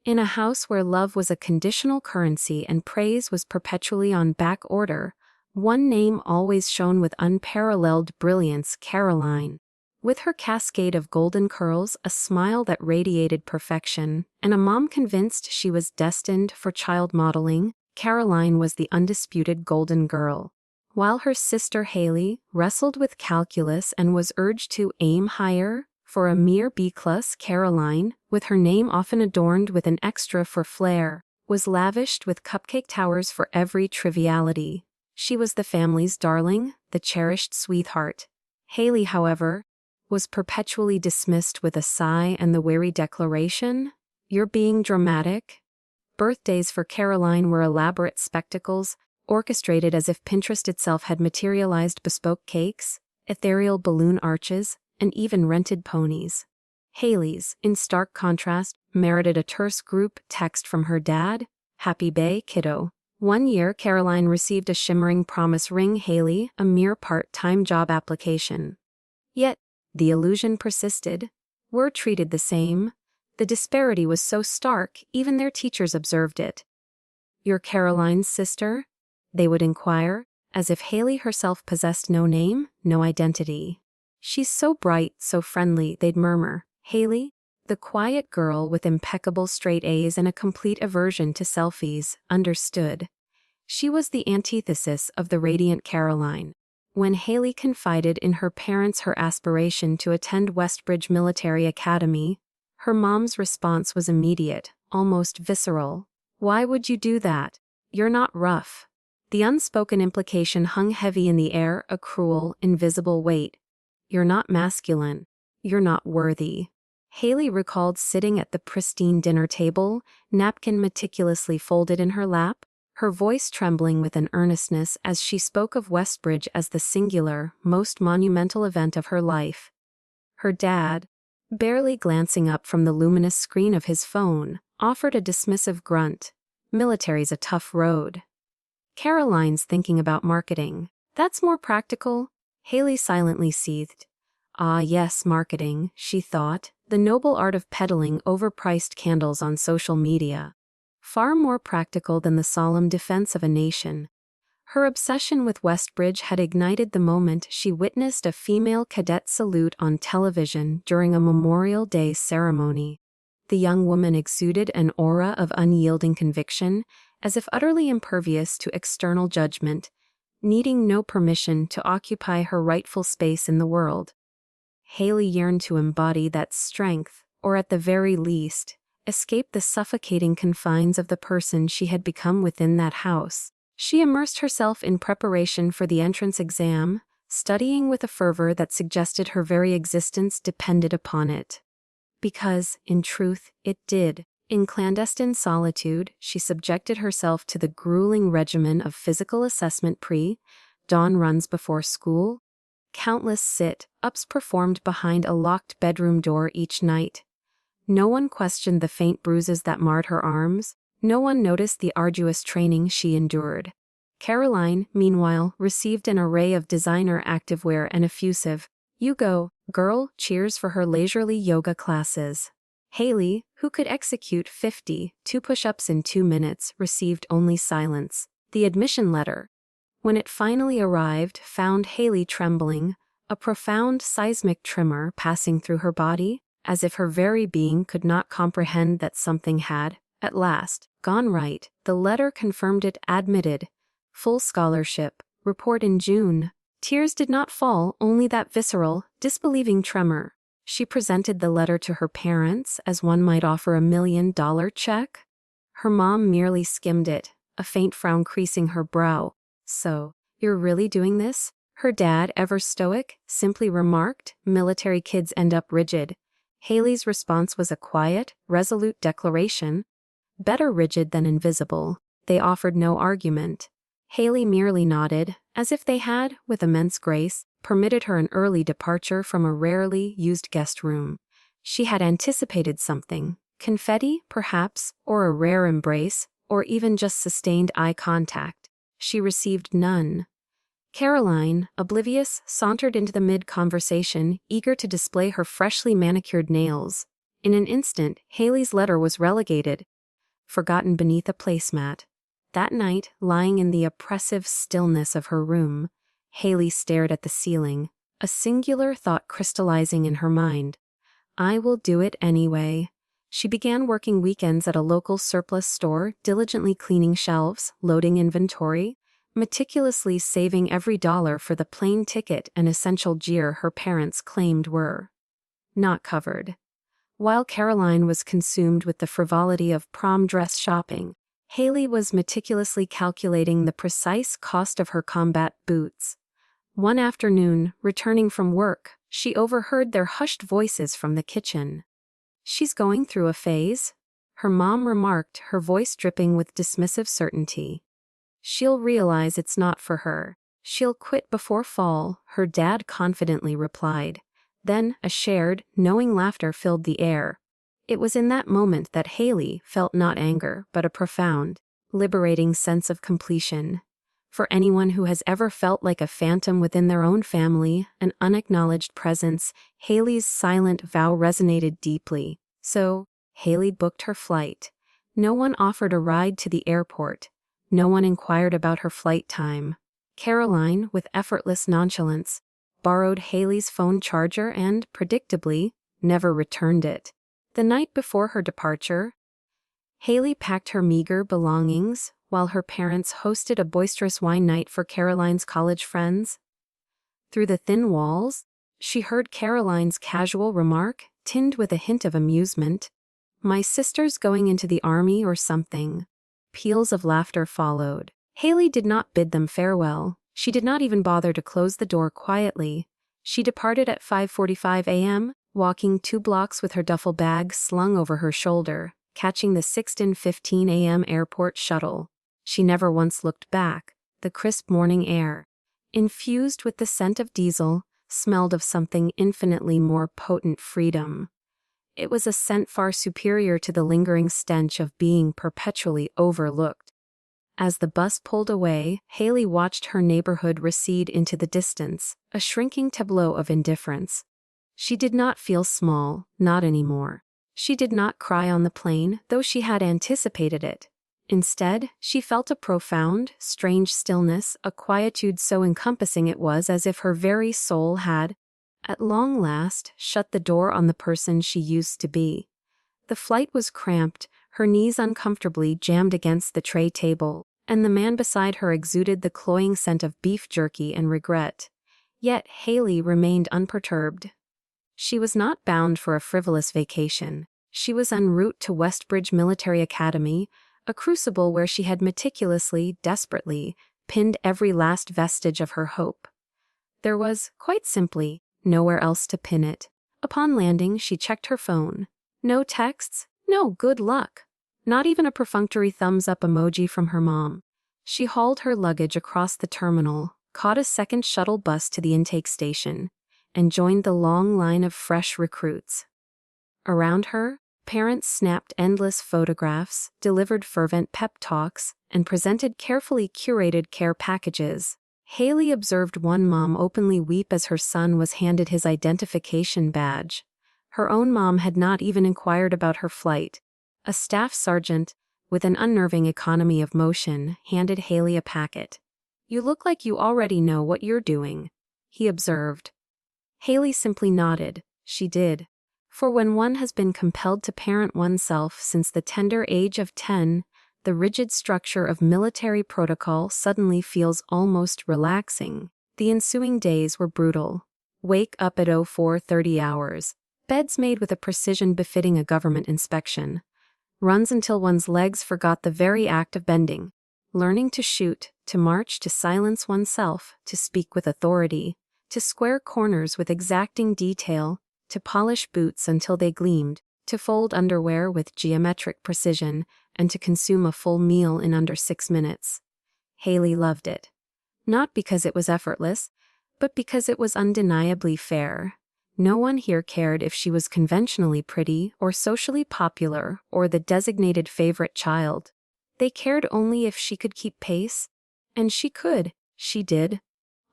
In a house where love was a conditional currency and praise was perpetually on back order, one name always shone with unparalleled brilliance: Caroline. With her cascade of golden curls, a smile that radiated perfection, and a mom convinced she was destined for child modeling, Caroline was the undisputed golden girl. While her sister Haley wrestled with calculus and was urged to aim higher for a mere B-class, Caroline, with her name often adorned with an extra for flair, was lavished with cupcake towers for every triviality. She was the family's darling, the cherished sweetheart. Haley, however, was perpetually dismissed with a sigh and the weary declaration, "You're being dramatic." Birthdays for Caroline were elaborate spectacles, orchestrated as if Pinterest itself had materialized bespoke cakes, ethereal balloon arches, and even rented ponies. Haley's, in stark contrast, merited a terse group text from her dad: "Happy Bay, kiddo." One year, Caroline received a shimmering promise ring, Haley, a mere part-time job application. Yet, the illusion persisted. Were treated the same. The disparity was so stark, even their teachers observed it. "You're Caroline's sister?" they would inquire, as if Haley herself possessed no name, no identity. "She's so bright, so friendly," they'd murmur. Haley, the quiet girl with impeccable straight A's and a complete aversion to selfies, understood. She was the antithesis of the radiant Caroline. When Haley confided in her parents her aspiration to attend Westbridge Military Academy, her mom's response was immediate, almost visceral. "Why would you do that? You're not rough." The unspoken implication hung heavy in the air, a cruel, invisible weight. "You're not masculine. You're not worthy." Haley recalled sitting at the pristine dinner table, napkin meticulously folded in her lap, her voice trembling with an earnestness as she spoke of Westbridge as the singular, most monumental event of her life. Her dad, barely glancing up from the luminous screen of his phone, offered a dismissive grunt. "Military's a tough road." "Caroline's thinking about marketing. That's more practical." Haley silently seethed. Ah yes, marketing, she thought, the noble art of peddling overpriced candles on social media. Far more practical than the solemn defense of a nation. Her obsession with Westbridge had ignited the moment she witnessed a female cadet salute on television during a Memorial Day ceremony. The young woman exuded an aura of unyielding conviction, as if utterly impervious to external judgment, needing no permission to occupy her rightful space in the world. Haley yearned to embody that strength, or at the very least, escape the suffocating confines of the person she had become within that house. She immersed herself in preparation for the entrance exam, studying with a fervor that suggested her very existence depended upon it. Because, in truth, it did. In clandestine solitude, she subjected herself to the grueling regimen of physical assessment pre-dawn runs before school, countless sit-ups performed behind a locked bedroom door each night. No one questioned the faint bruises that marred her arms. No one noticed the arduous training she endured. Caroline, meanwhile, received an array of designer activewear and effusive, "You go, girl," cheers for her leisurely yoga classes. Haley, who could execute 52 push-ups in 2 minutes, received only silence. The admission letter, when it finally arrived, found Haley trembling, a profound seismic tremor passing through her body, as if her very being could not comprehend that something had, at last, gone right. The letter confirmed it: admitted. Full scholarship. Report in June. Tears did not fall, only that visceral, disbelieving tremor. She presented the letter to her parents as one might offer $1 million check. Her mom merely skimmed it, a faint frown creasing her brow. "So, you're really doing this?" Her dad, ever stoic, simply remarked, "Military kids end up rigid." Haley's response was a quiet, resolute declaration. Better rigid than invisible. They offered no argument. Haley merely nodded, as if they had, with immense grace, permitted her an early departure from a rarely used guest room. She had anticipated something: confetti, perhaps, or a rare embrace, or even just sustained eye contact. She received none. Caroline, oblivious, sauntered into the mid-conversation, eager to display her freshly manicured nails. In an instant, Haley's letter was relegated, forgotten beneath a placemat. That night, lying in the oppressive stillness of her room, Haley stared at the ceiling, a singular thought crystallizing in her mind. I will do it anyway. She began working weekends at a local surplus store, diligently cleaning shelves, loading inventory, meticulously saving every dollar for the plane ticket and essential gear her parents claimed were not covered. While Caroline was consumed with the frivolity of prom dress shopping, Haley was meticulously calculating the precise cost of her combat boots. One afternoon, returning from work, she overheard their hushed voices from the kitchen. "She's going through a phase," her mom remarked, her voice dripping with dismissive certainty. "She'll realize it's not for her. She'll quit before fall," her dad confidently replied. Then a shared, knowing laughter filled the air. It was in that moment that Haley felt not anger, but a profound, liberating sense of completion. For anyone who has ever felt like a phantom within their own family, an unacknowledged presence, Haley's silent vow resonated deeply. So, Haley booked her flight. No one offered a ride to the airport. No one inquired about her flight time. Caroline, with effortless nonchalance, borrowed Haley's phone charger and, predictably, never returned it. The night before her departure, Haley packed her meager belongings, while her parents hosted a boisterous wine night for Caroline's college friends. Through the thin walls, she heard Caroline's casual remark, tinged with a hint of amusement. "My sister's going into the army or something." Peals of laughter followed. Haley did not bid them farewell. She did not even bother to close the door quietly. She departed at 5:45 a.m., walking 2 blocks with her duffel bag slung over her shoulder, catching the 6:15 a.m. airport shuttle. She never once looked back. The crisp morning air, infused with the scent of diesel, smelled of something infinitely more potent: freedom. It was a scent far superior to the lingering stench of being perpetually overlooked. As the bus pulled away, Haley watched her neighborhood recede into the distance, a shrinking tableau of indifference. She did not feel small, not anymore. She did not cry on the plane, though she had anticipated it. Instead, she felt a profound, strange stillness, a quietude so encompassing it was as if her very soul had, at long last, shut the door on the person she used to be. The flight was cramped, her knees uncomfortably jammed against the tray table, and the man beside her exuded the cloying scent of beef jerky and regret. Yet Haley remained unperturbed. She was not bound for a frivolous vacation. She was en route to Westbridge Military Academy, a crucible where she had meticulously, desperately, pinned every last vestige of her hope. There was, quite simply, nowhere else to pin it. Upon landing, she checked her phone. No texts, no good luck. Not even a perfunctory thumbs-up emoji from her mom. She hauled her luggage across the terminal, caught a second shuttle bus to the intake station, and joined the long line of fresh recruits. Around her, parents snapped endless photographs, delivered fervent pep talks, and presented carefully curated care packages. Haley observed one mom openly weep as her son was handed his identification badge. Her own mom had not even inquired about her flight. A staff sergeant, with an unnerving economy of motion, handed Haley a packet. "You look like you already know what you're doing," he observed. Haley simply nodded. She did. For when one has been compelled to parent oneself since the tender age of 10, the rigid structure of military protocol suddenly feels almost relaxing. The ensuing days were brutal. Wake up at 04:30 hours. Beds made with a precision befitting a government inspection. Runs until one's legs forgot the very act of bending. Learning to shoot, to march, to silence oneself, to speak with authority, to square corners with exacting detail, to polish boots until they gleamed, to fold underwear with geometric precision, and to consume a full meal in under 6 minutes. Haley loved it. Not because it was effortless, but because it was undeniably fair. No one here cared if she was conventionally pretty or socially popular or the designated favorite child. They cared only if she could keep pace. And she could. She did.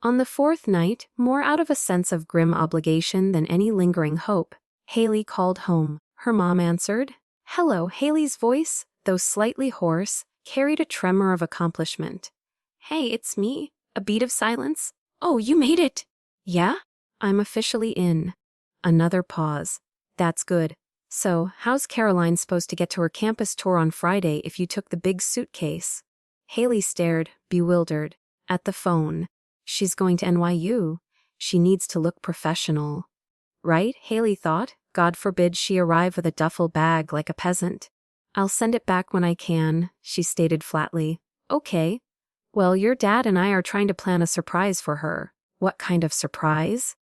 On the 4th night, more out of a sense of grim obligation than any lingering hope, Haley called home. Her mom answered. "Hello." Haley's voice, though slightly hoarse, carried a tremor of accomplishment. "Hey, it's me." A beat of silence. "Oh, you made it." "Yeah? I'm officially in." Another pause. "That's good. So, how's Caroline supposed to get to her campus tour on Friday if you took the big suitcase?" Haley stared, bewildered, at the phone. She's going to NYU. She needs to look professional. Right, Haley thought. God forbid she arrive with a duffel bag like a peasant. "I'll send it back when I can," she stated flatly. "Okay. Well, your dad and I are trying to plan a surprise for her." "What kind of surprise?"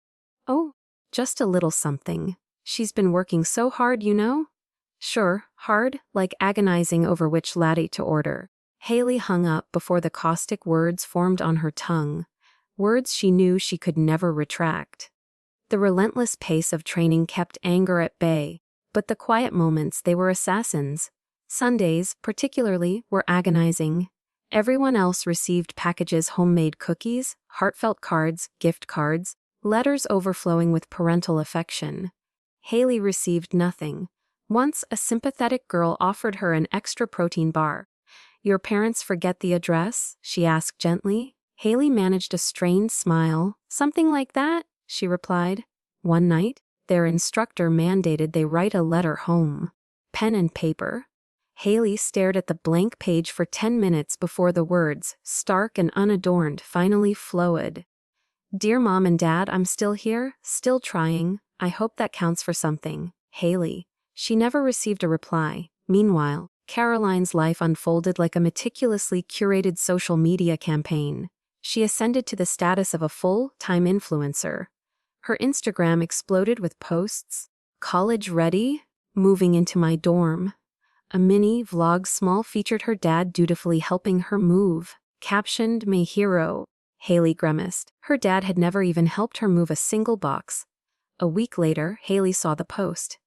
"Oh, just a little something. She's been working so hard, you know." "Sure, hard, like agonizing over which latte to order." Haley hung up before the caustic words formed on her tongue, words she knew she could never retract. The relentless pace of training kept anger at bay, but the quiet moments, they were assassins. Sundays, particularly, were agonizing. Everyone else received packages, homemade cookies, heartfelt cards, gift cards, letters overflowing with parental affection. Haley received nothing. Once, a sympathetic girl offered her an extra protein bar. "Your parents forget the address?" she asked gently. Haley managed a strained smile. "Something like that," she replied. One night, their instructor mandated they write a letter home. Pen and paper. Haley stared at the blank page for 10 minutes before the words, stark and unadorned, finally flowed. "Dear Mom and Dad, I'm still here, still trying. I hope that counts for something. Haley." She never received a reply. Meanwhile, Caroline's life unfolded like a meticulously curated social media campaign. She ascended to the status of a full-time influencer. Her Instagram exploded with posts. "College ready? Moving into my dorm." A mini vlog small featured her dad dutifully helping her move. Captioned, "My hero." Haley grimaced. Her dad had never even helped her move a single box. A week later, Haley saw the post.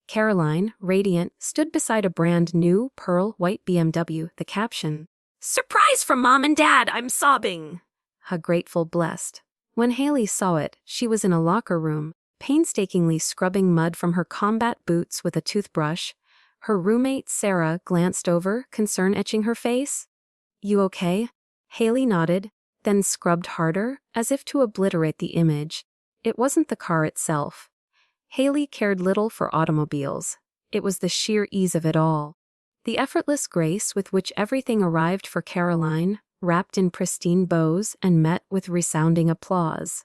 Caroline, radiant, stood beside a brand new, pearl white BMW, the caption, "Surprise from Mom and Dad, I'm sobbing." How grateful, blessed. When Haley saw it, she was in a locker room, painstakingly scrubbing mud from her combat boots with a toothbrush. Her roommate, Sarah, glanced over, concern etching her face. "You okay?" Haley nodded, then scrubbed harder, as if to obliterate the image. It wasn't the car itself. Haley cared little for automobiles. It was the sheer ease of it all. The effortless grace with which everything arrived for Caroline, wrapped in pristine bows and met with resounding applause.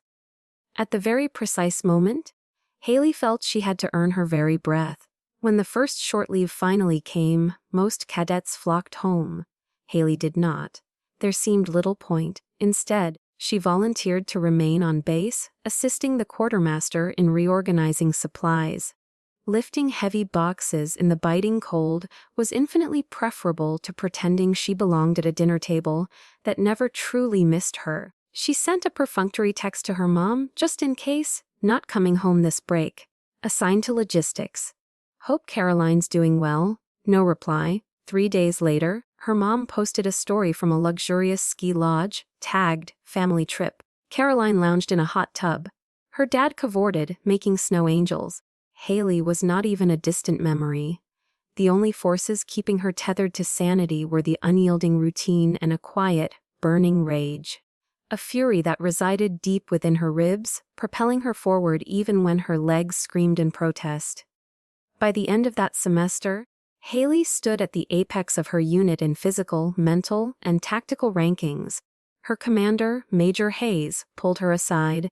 At the very precise moment, Haley felt she had to earn her very breath. When the first short leave finally came, most cadets flocked home. Haley did not. There seemed little point. Instead, she volunteered to remain on base, assisting the quartermaster in reorganizing supplies. Lifting heavy boxes in the biting cold was infinitely preferable to pretending she belonged at a dinner table that never truly missed her. She sent a perfunctory text to her mom, just in case, "Not coming home this break." Assigned to logistics. "Hope Caroline's doing well." No reply. 3 days later, her mom posted a story from a luxurious ski lodge, tagged, "Family trip." Caroline lounged in a hot tub. Her dad cavorted, making snow angels. Haley was not even a distant memory. The only forces keeping her tethered to sanity were the unyielding routine and a quiet, burning rage. A fury that resided deep within her ribs, propelling her forward even when her legs screamed in protest. By the end of that semester, Haley stood at the apex of her unit in physical, mental, and tactical rankings. Her commander, Major Hayes, pulled her aside.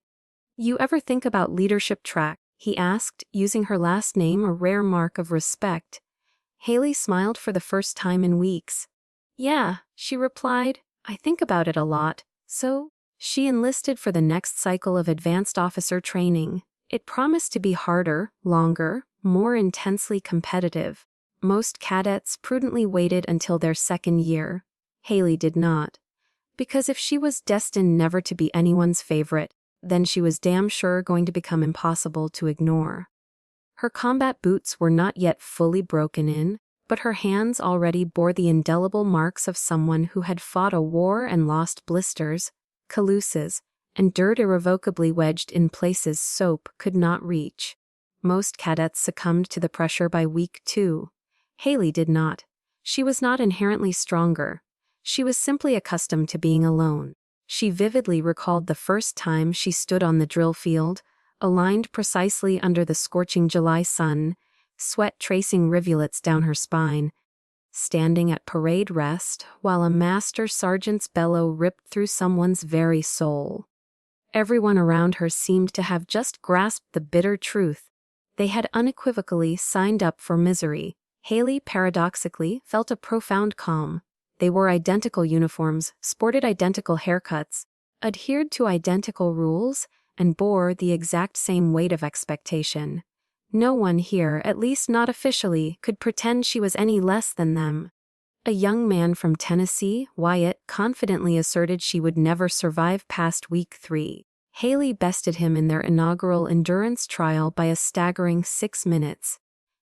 "You ever think about leadership track?" he asked, using her last name, a rare mark of respect. Haley smiled for the first time in weeks. "Yeah," she replied, "I think about it a lot." So, she enlisted for the next cycle of advanced officer training. It promised to be harder, longer, more intensely competitive. Most cadets prudently waited until their second year. Haley did not. Because if she was destined never to be anyone's favorite, then she was damn sure going to become impossible to ignore. Her combat boots were not yet fully broken in, but her hands already bore the indelible marks of someone who had fought a war and lost blisters, calluses, and dirt irrevocably wedged in places soap could not reach. Most cadets succumbed to the pressure by week 2. Haley did not. She was not inherently stronger. She was simply accustomed to being alone. She vividly recalled the first time she stood on the drill field, aligned precisely under the scorching July sun, sweat tracing rivulets down her spine, standing at parade rest while a master sergeant's bellow ripped through someone's very soul. Everyone around her seemed to have just grasped the bitter truth. They had unequivocally signed up for misery. Haley paradoxically felt a profound calm. They wore identical uniforms, sported identical haircuts, adhered to identical rules, and bore the exact same weight of expectation. No one here, at least not officially, could pretend she was any less than them. A young man from Tennessee, Wyatt, confidently asserted she would never survive past week 3. Haley bested him in their inaugural endurance trial by a staggering 6 minutes.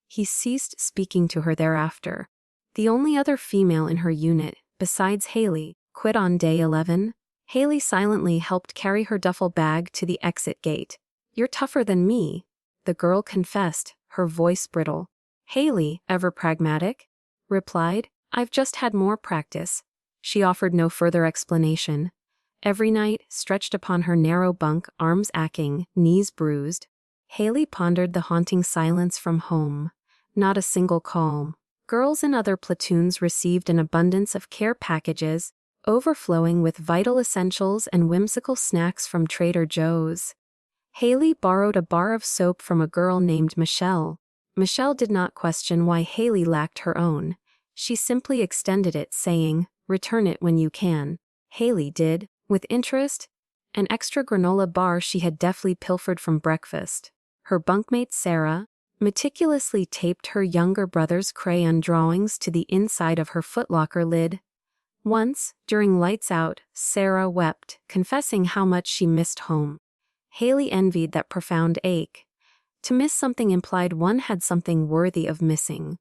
He ceased speaking to her thereafter. The only other female in her unit, besides Haley, quit on day 11. Haley silently helped carry her duffel bag to the exit gate. "You're tougher than me," the girl confessed, her voice brittle. Haley, ever pragmatic, replied, "I've just had more practice." She offered no further explanation. Every night, stretched upon her narrow bunk, arms aching, knees bruised, Haley pondered the haunting silence from home. Not a single call. Girls in other platoons received an abundance of care packages, overflowing with vital essentials and whimsical snacks from Trader Joe's. Haley borrowed a bar of soap from a girl named Michelle. Michelle did not question why Haley lacked her own. She simply extended it, saying, "Return it when you can." Haley did, with interest, an extra granola bar she had deftly pilfered from breakfast. Her bunkmate Sarah meticulously taped her younger brother's crayon drawings to the inside of her footlocker lid. Once, during lights out, Sarah wept, confessing how much she missed home. Haley envied that profound ache. To miss something implied one had something worthy of missing.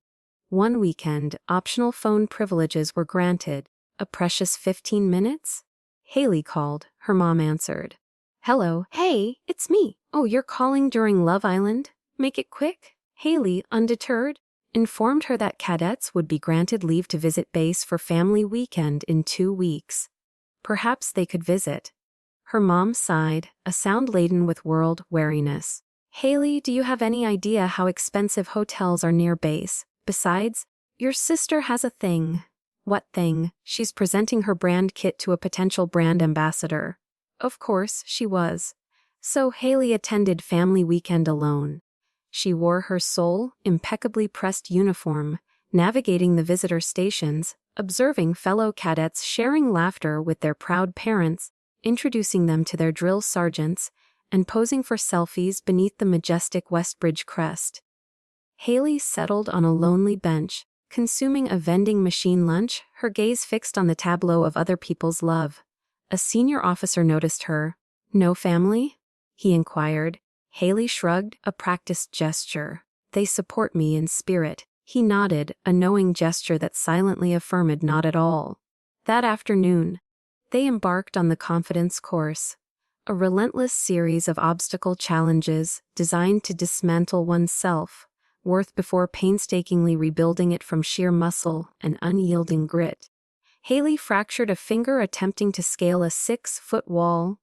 One weekend, optional phone privileges were granted. A precious 15 minutes? Haley called. Her mom answered. "Hello, hey, it's me. Oh, you're calling during Love Island? Make it quick." Haley, undeterred, informed her that cadets would be granted leave to visit base for family weekend in 2 weeks. Perhaps they could visit. Her mom sighed, a sound laden with world weariness. "Haley, do you have any idea how expensive hotels are near base? Besides, your sister has a thing." "What thing?" "She's presenting her brand kit to a potential brand ambassador." Of course, she was. So Haley attended family weekend alone. She wore her sole, impeccably pressed uniform, navigating the visitor stations, observing fellow cadets sharing laughter with their proud parents, introducing them to their drill sergeants, and posing for selfies beneath the majestic Westbridge crest. Haley settled on a lonely bench, consuming a vending machine lunch, her gaze fixed on the tableau of other people's love. A senior officer noticed her. "No family?" he inquired. Haley shrugged, a practiced gesture. "They support me in spirit." He nodded, a knowing gesture that silently affirmed not at all. That afternoon, they embarked on the confidence course, a relentless series of obstacle challenges designed to dismantle oneself, worth before painstakingly rebuilding it from sheer muscle and unyielding grit. Haley fractured a finger attempting to scale a 6-foot wall.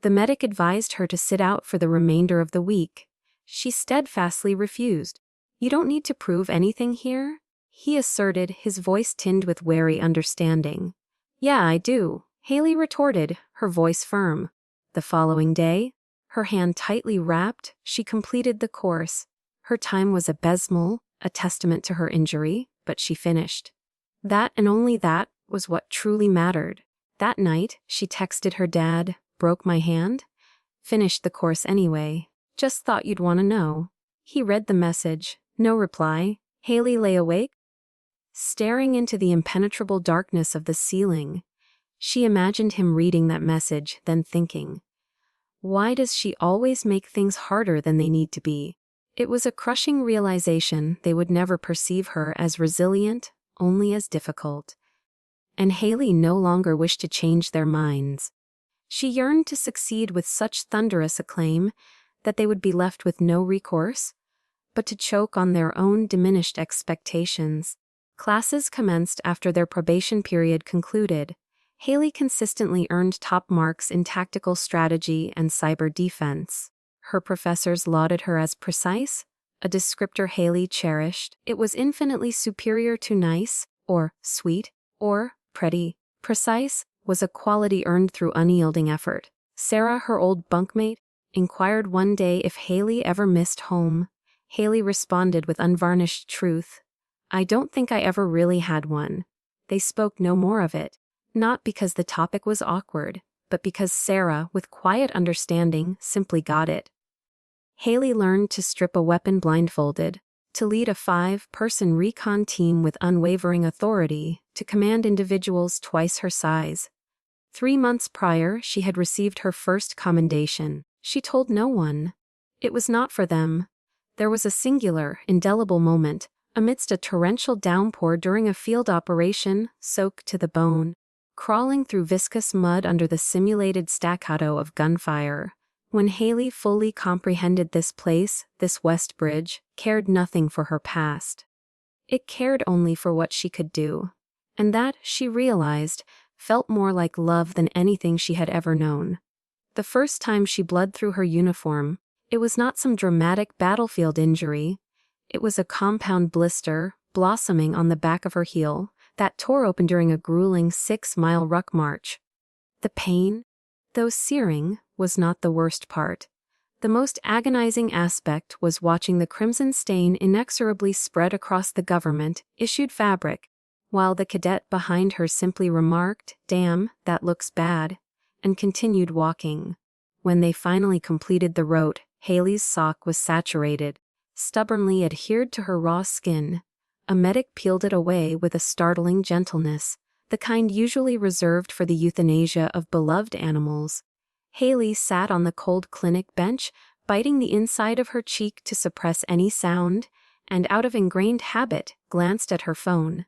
The medic advised her to sit out for the remainder of the week. She steadfastly refused. "You don't need to prove anything here," he asserted, his voice tinged with wary understanding. "Yeah, I do," Haley retorted, her voice firm. The following day, her hand tightly wrapped, she completed the course. Her time was abysmal, a testament to her injury, but she finished. That and only that was what truly mattered. That night, she texted her dad, "Broke my hand? Finished the course anyway. Just thought you'd want to know." He read the message. No reply. Haley lay awake, staring into the impenetrable darkness of the ceiling. She imagined him reading that message, then thinking, why does she always make things harder than they need to be? It was a crushing realization they would never perceive her as resilient, only as difficult. And Haley no longer wished to change their minds. She yearned to succeed with such thunderous acclaim that they would be left with no recourse, but to choke on their own diminished expectations. Classes commenced after their probation period concluded. Haley consistently earned top marks in tactical strategy and cyber defense. Her professors lauded her as precise, a descriptor Haley cherished. It was infinitely superior to nice, or sweet, or pretty. Precise was a quality earned through unyielding effort. Sarah, her old bunkmate, inquired one day if Haley ever missed home. Haley responded with unvarnished truth, "I don't think I ever really had one." They spoke no more of it, not because the topic was awkward, but because Sarah, with quiet understanding, simply got it. Haley learned to strip a weapon blindfolded, to lead a 5-person recon team with unwavering authority, to command individuals twice her size. 3 months prior, she had received her first commendation. She told no one. It was not for them. There was a singular, indelible moment, amidst a torrential downpour during a field operation, soaked to the bone, crawling through viscous mud under the simulated staccato of gunfire. When Haley fully comprehended this place, this West Bridge, cared nothing for her past. It cared only for what she could do. And that, she realized, felt more like love than anything she had ever known. The first time she bled through her uniform, it was not some dramatic battlefield injury. It was a compound blister, blossoming on the back of her heel, that tore open during a grueling 6-mile ruck march. The pain, though searing, was not the worst part. The most agonizing aspect was watching the crimson stain inexorably spread across the government-issued fabric, while the cadet behind her simply remarked, "Damn, that looks bad," and continued walking. When they finally completed the route, Haley's sock was saturated, stubbornly adhered to her raw skin. A medic peeled it away with a startling gentleness, the kind usually reserved for the euthanasia of beloved animals. Haley sat on the cold clinic bench, biting the inside of her cheek to suppress any sound, and out of ingrained habit, glanced at her phone.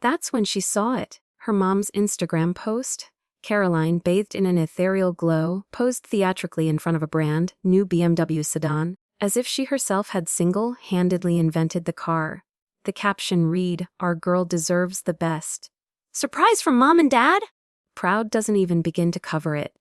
That's when she saw it, her mom's Instagram post. Caroline, bathed in an ethereal glow, posed theatrically in front of a brand new BMW sedan, as if she herself had single-handedly invented the car. The caption read, "Our girl deserves the best. Surprise from Mom and Dad?" Proud doesn't even begin to cover it.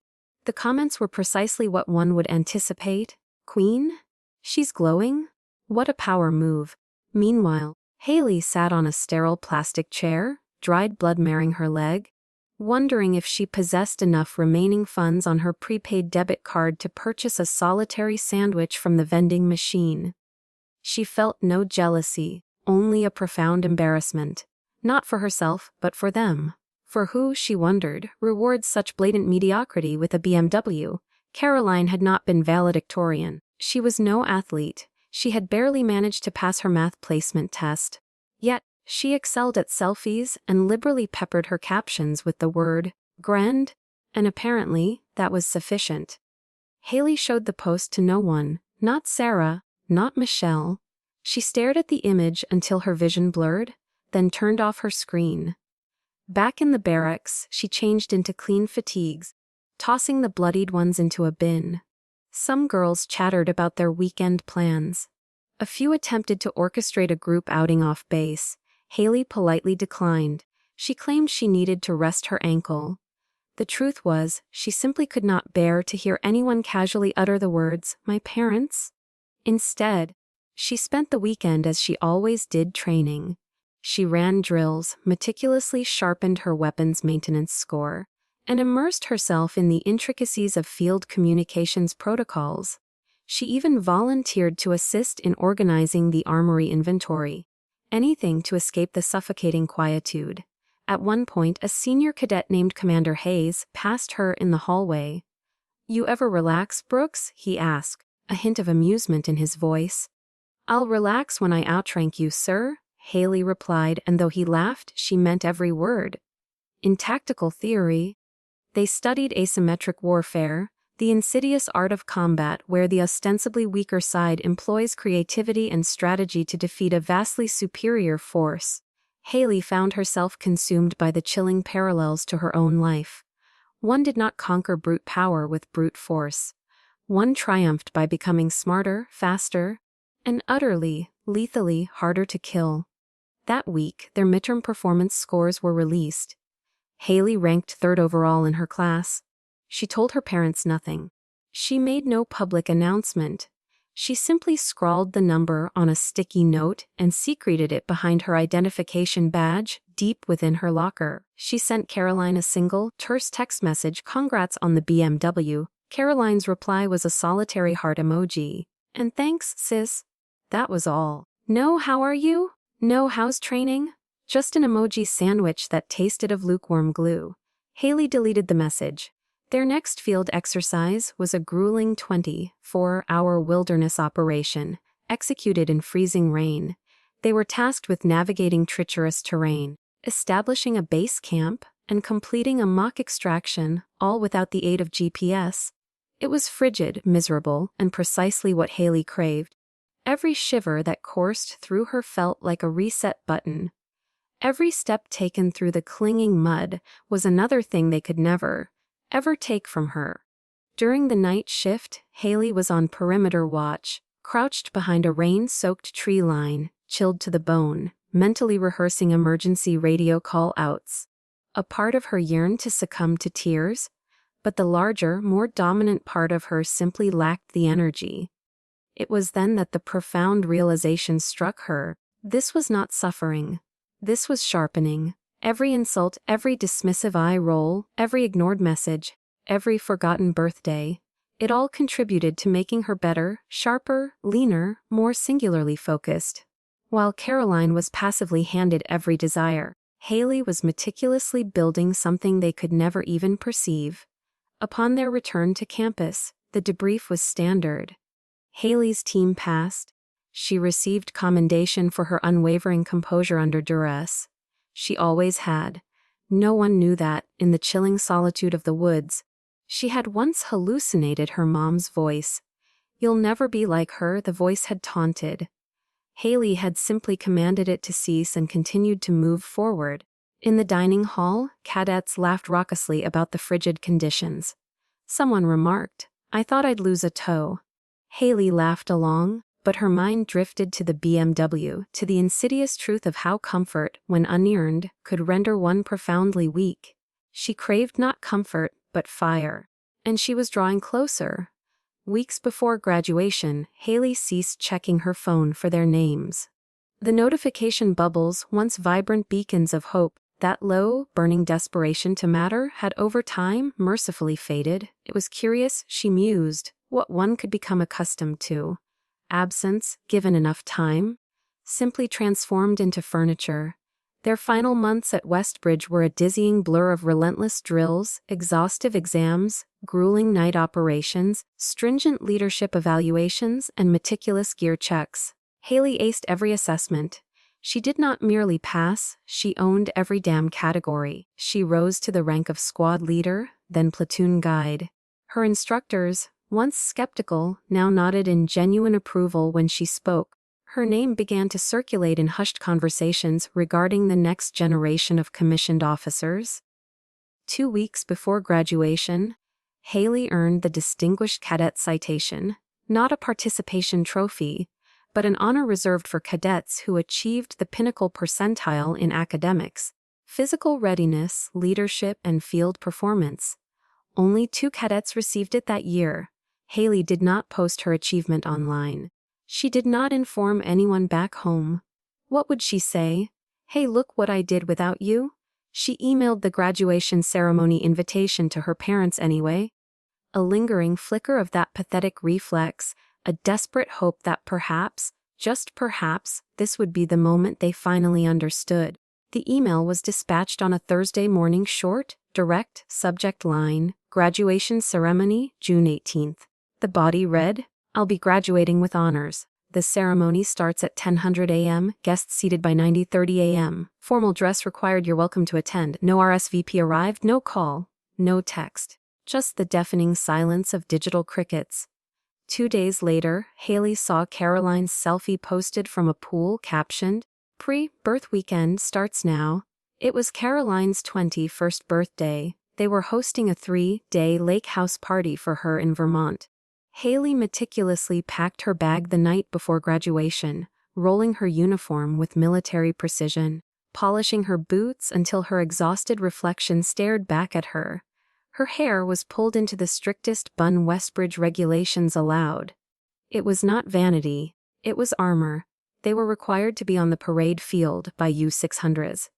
The comments were precisely what one would anticipate. Queen? She's glowing? What a power move. Meanwhile, Haley sat on a sterile plastic chair, dried blood marring her leg, wondering if she possessed enough remaining funds on her prepaid debit card to purchase a solitary sandwich from the vending machine. She felt no jealousy, only a profound embarrassment. Not for herself, but for them. For who, she wondered, rewards such blatant mediocrity with a BMW? Caroline had not been valedictorian. She was no athlete. She had barely managed to pass her math placement test. Yet, she excelled at selfies and liberally peppered her captions with the word "grand," and apparently, that was sufficient. Haley showed the post to no one, not Sarah, not Michelle. She stared at the image until her vision blurred, then turned off her screen. Back in the barracks, she changed into clean fatigues, tossing the bloodied ones into a bin. Some girls chattered about their weekend plans. A few attempted to orchestrate a group outing off base. Haley politely declined. She claimed she needed to rest her ankle. The truth was, she simply could not bear to hear anyone casually utter the words, "my parents." Instead, she spent the weekend as she always did, training. She ran drills, meticulously sharpened her weapons maintenance score, and immersed herself in the intricacies of field communications protocols. She even volunteered to assist in organizing the armory inventory. Anything to escape the suffocating quietude. At one point, a senior cadet named Commander Hayes passed her in the hallway. "You ever relax, Brooks?" he asked, a hint of amusement in his voice. "I'll relax when I outrank you, sir," Haley replied, and though he laughed, she meant every word. In tactical theory, they studied asymmetric warfare, the insidious art of combat where the ostensibly weaker side employs creativity and strategy to defeat a vastly superior force. Haley found herself consumed by the chilling parallels to her own life. One did not conquer brute power with brute force. One triumphed by becoming smarter, faster, and utterly, lethally harder to kill. That week, their midterm performance scores were released. Haley ranked third overall in her class. She told her parents nothing. She made no public announcement. She simply scrawled the number on a sticky note and secreted it behind her identification badge deep within her locker. She sent Caroline a single, terse text message, "Congrats on the BMW." Caroline's reply was a solitary heart emoji. "And thanks, sis." That was all. No "how are you?" No "how's training?" Just an emoji sandwich that tasted of lukewarm glue. Haley deleted the message. Their next field exercise was a grueling 24-hour wilderness operation, executed in freezing rain. They were tasked with navigating treacherous terrain, establishing a base camp, and completing a mock extraction, all without the aid of GPS. It was frigid, miserable, and precisely what Haley craved. Every shiver that coursed through her felt like a reset button. Every step taken through the clinging mud was another thing they could never, ever take from her. During the night shift, Haley was on perimeter watch, crouched behind a rain-soaked tree line, chilled to the bone, mentally rehearsing emergency radio call-outs. A part of her yearned to succumb to tears, but the larger, more dominant part of her simply lacked the energy. It was then that the profound realization struck her. This was not suffering. This was sharpening. Every insult, every dismissive eye roll, every ignored message, every forgotten birthday, it all contributed to making her better, sharper, leaner, more singularly focused. While Caroline was passively handed every desire, Haley was meticulously building something they could never even perceive. Upon their return to campus, the debrief was standard. Haley's team passed. She received commendation for her unwavering composure under duress. She always had. No one knew that, in the chilling solitude of the woods, she had once hallucinated her mom's voice. "You'll never be like her," the voice had taunted. Haley had simply commanded it to cease and continued to move forward. In the dining hall, cadets laughed raucously about the frigid conditions. Someone remarked, "I thought I'd lose a toe." Haley laughed along, but her mind drifted to the BMW, to the insidious truth of how comfort, when unearned, could render one profoundly weak. She craved not comfort, but fire. And she was drawing closer. Weeks before graduation, Haley ceased checking her phone for their names. The notification bubbles, once vibrant beacons of hope, that low, burning desperation to matter, had over time mercifully faded. It was curious, she mused, what one could become accustomed to. Absence, given enough time, simply transformed into furniture. Their final months at Westbridge were a dizzying blur of relentless drills, exhaustive exams, grueling night operations, stringent leadership evaluations, and meticulous gear checks. Haley aced every assessment. She did not merely pass, she owned every damn category. She rose to the rank of squad leader, then platoon guide. Her instructors, once skeptical, now nodded in genuine approval when she spoke. Her name began to circulate in hushed conversations regarding the next generation of commissioned officers. 2 weeks before graduation, Haley earned the Distinguished Cadet Citation, not a participation trophy, but an honor reserved for cadets who achieved the pinnacle percentile in academics, physical readiness, leadership, and field performance. Only 2 cadets received it that year. Haley did not post her achievement online. She did not inform anyone back home. What would she say? "Hey, look what I did without you?" She emailed the graduation ceremony invitation to her parents anyway. A lingering flicker of that pathetic reflex, a desperate hope that perhaps, just perhaps, this would be the moment they finally understood. The email was dispatched on a Thursday morning, short, direct, subject line, "Graduation ceremony, June 18th. The body read, "I'll be graduating with honors. The ceremony starts at 10:00 a.m., guests seated by 9:30 a.m. Formal dress required, you're welcome to attend. No RSVP arrived, no call, no text. Just the deafening silence of digital crickets." 2 days later, Haley saw Caroline's selfie posted from a pool captioned, "Pre-birth weekend starts now." It was Caroline's 21st birthday. They were hosting a 3-day lake house party for her in Vermont. Haley meticulously packed her bag the night before graduation, rolling her uniform with military precision, polishing her boots until her exhausted reflection stared back at her. Her hair was pulled into the strictest bun Westbridge regulations allowed. It was not vanity, it was armor. They were required to be on the parade field by U-600s.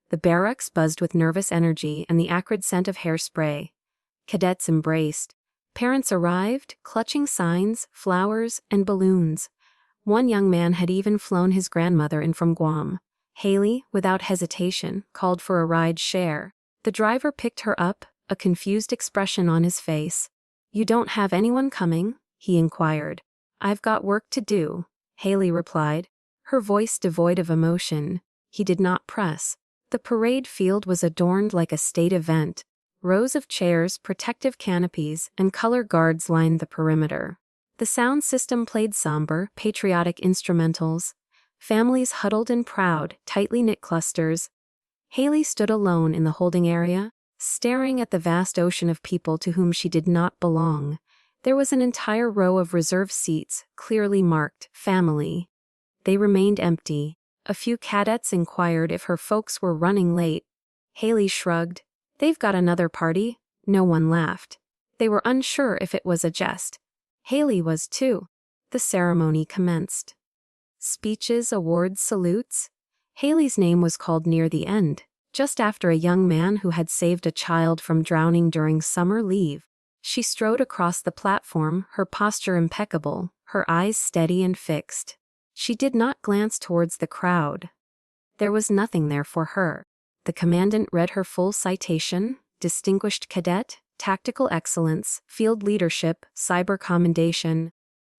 The barracks buzzed with nervous energy and the acrid scent of hairspray. Cadets embraced. Parents arrived, clutching signs, flowers, and balloons. One young man had even flown his grandmother in from Guam. Haley, without hesitation, called for a ride share. The driver picked her up, a confused expression on his face. "You don't have anyone coming?" he inquired. "I've got work to do," Haley replied, her voice devoid of emotion. He did not press. The parade field was adorned like a state event. Rows of chairs, protective canopies, and color guards lined the perimeter. The sound system played somber, patriotic instrumentals. Families huddled in proud, tightly knit clusters. Haley stood alone in the holding area, staring at the vast ocean of people to whom she did not belong. There was an entire row of reserved seats, clearly marked, family. They remained empty. A few cadets inquired if her folks were running late. Haley shrugged. "They've got another party." No one laughed. They were unsure if it was a jest. Haley was too. The ceremony commenced. Speeches, awards, salutes. Haley's name was called near the end, just after a young man who had saved a child from drowning during summer leave. She strode across the platform, her posture impeccable, her eyes steady and fixed. She did not glance towards the crowd. There was nothing there for her. The commandant read her full citation: distinguished cadet, tactical excellence, field leadership, cyber commendation,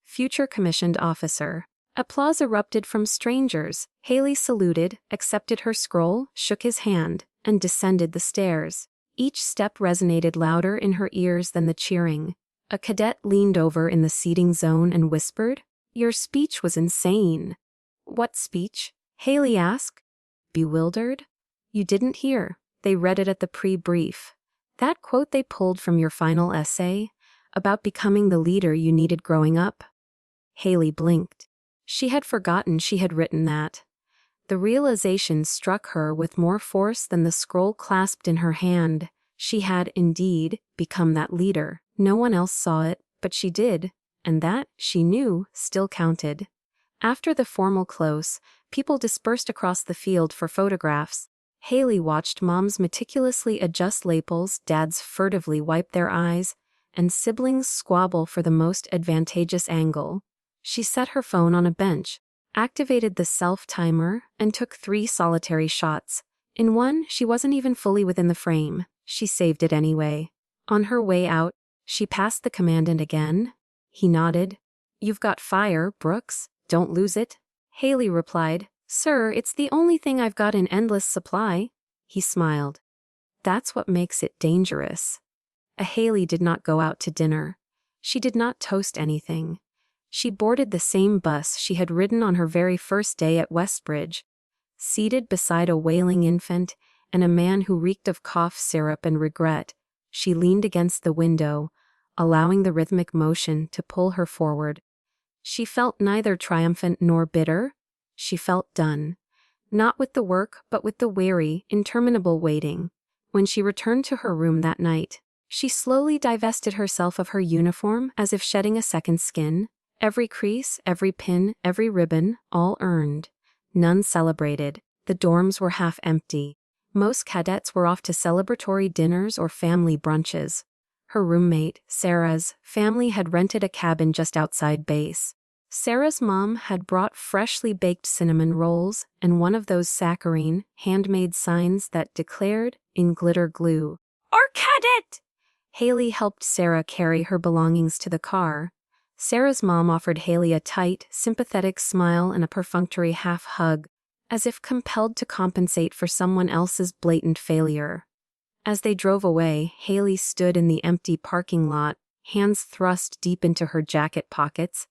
future commissioned officer. Applause erupted from strangers. Haley saluted, accepted her scroll, shook his hand, and descended the stairs. Each step resonated louder in her ears than the cheering. A cadet leaned over in the seating zone and whispered, "Your speech was insane." "What speech?" Haley asked, bewildered. "You didn't hear. They read it at the pre-brief. That quote they pulled from your final essay, about becoming the leader you needed growing up." Haley blinked. She had forgotten she had written that. The realization struck her with more force than the scroll clasped in her hand. She had, indeed, become that leader. No one else saw it, but she did, and that, she knew, still counted. After the formal close, people dispersed across the field for photographs. Haley watched moms meticulously adjust lapels, dads furtively wipe their eyes, and siblings squabble for the most advantageous angle. She set her phone on a bench, activated the self-timer, and took 3 solitary shots. In one, she wasn't even fully within the frame. She saved it anyway. On her way out, she passed the commandant again. He nodded. "You've got fire, Brooks. Don't lose it." Haley replied, "Sir, it's the only thing I've got in endless supply." He smiled. "That's what makes it dangerous." Haley did not go out to dinner. She did not toast anything. She boarded the same bus she had ridden on her very first day at Westbridge. Seated beside a wailing infant and a man who reeked of cough syrup and regret, she leaned against the window, allowing the rhythmic motion to pull her forward. She felt neither triumphant nor bitter. She felt done. Not with the work, but with the weary, interminable waiting. When she returned to her room that night, she slowly divested herself of her uniform as if shedding a second skin. Every crease, every pin, every ribbon, all earned. None celebrated. The dorms were half empty. Most cadets were off to celebratory dinners or family brunches. Her roommate, Sarah's, family had rented a cabin just outside base. Sarah's mom had brought freshly baked cinnamon rolls and one of those saccharine, handmade signs that declared, in glitter glue, "Our cadet!" Haley helped Sarah carry her belongings to the car. Sarah's mom offered Haley a tight, sympathetic smile and a perfunctory half-hug, as if compelled to compensate for someone else's blatant failure. As they drove away, Haley stood in the empty parking lot, hands thrust deep into her jacket pockets,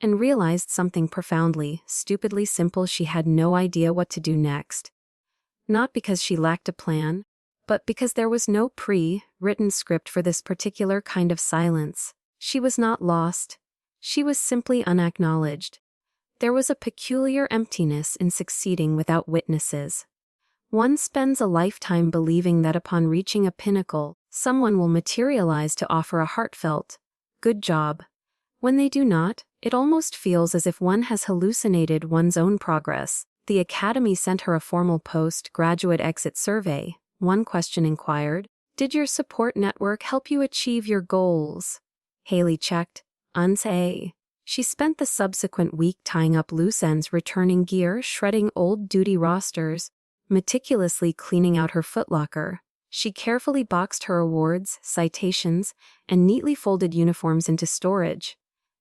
and realized something profoundly, stupidly simple: she had no idea what to do next. Not because she lacked a plan, but because there was no pre-written script for this particular kind of silence. She was not lost. She was simply unacknowledged. There was a peculiar emptiness in succeeding without witnesses. One spends a lifetime believing that upon reaching a pinnacle, someone will materialize to offer a heartfelt, "Good job." When they do not, it almost feels as if one has hallucinated one's own progress. The academy sent her a formal post-graduate exit survey. One question inquired, "Did your support network help you achieve your goals?" Haley checked, "Unsay." She spent the subsequent week tying up loose ends, returning gear, shredding old duty rosters, meticulously cleaning out her footlocker. She carefully boxed her awards, citations, and neatly folded uniforms into storage.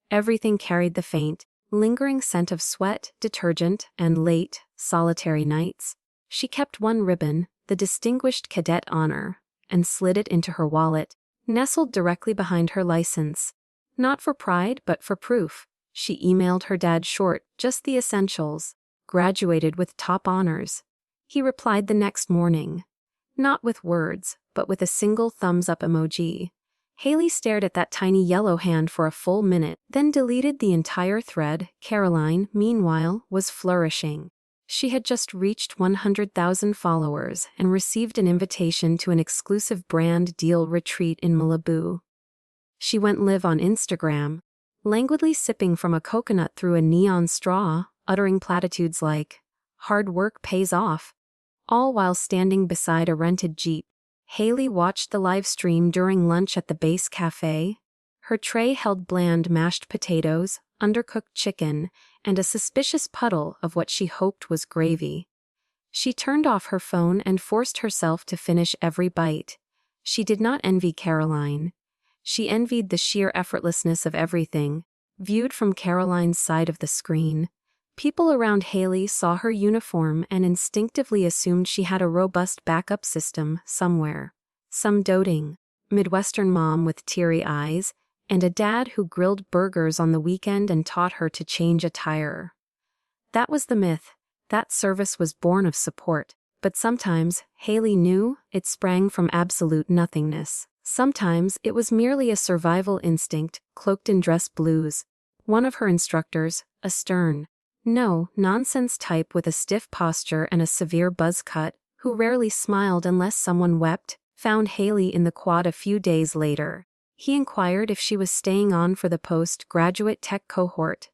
Everything carried the faint, lingering scent of sweat, detergent, and late, solitary nights. She kept one ribbon, the Distinguished Cadet Honor, and slid it into her wallet, nestled directly behind her license. Not for pride, but for proof. She emailed her dad short, "Just the essentials. Graduated with top honors." He replied the next morning. Not with words, but with a single thumbs-up emoji. Haley stared at that tiny yellow hand for a full minute, then deleted the entire thread. Caroline, meanwhile, was flourishing. She had just reached 100,000 followers and received an invitation to an exclusive brand deal retreat in Malibu. She went live on Instagram, languidly sipping from a coconut through a neon straw, uttering platitudes like, "Hard work pays off," all while standing beside a rented Jeep. Haley watched the live stream during lunch at the base cafe. Her tray held bland mashed potatoes, undercooked chicken, and a suspicious puddle of what she hoped was gravy. She turned off her phone and forced herself to finish every bite. She did not envy Caroline. She envied the sheer effortlessness of everything, viewed from Caroline's side of the screen. People around Haley saw her uniform and instinctively assumed she had a robust backup system somewhere. Some doting Midwestern mom with teary eyes, and a dad who grilled burgers on the weekend and taught her to change a tire. That was the myth. That service was born of support. But sometimes, Haley knew, it sprang from absolute nothingness. Sometimes it was merely a survival instinct, cloaked in dress blues. One of her instructors, a stern, no-nonsense type with a stiff posture and a severe buzz cut, who rarely smiled unless someone wept, found Haley in the quad a few days later. He inquired if she was staying on for the post-graduate tech cohort.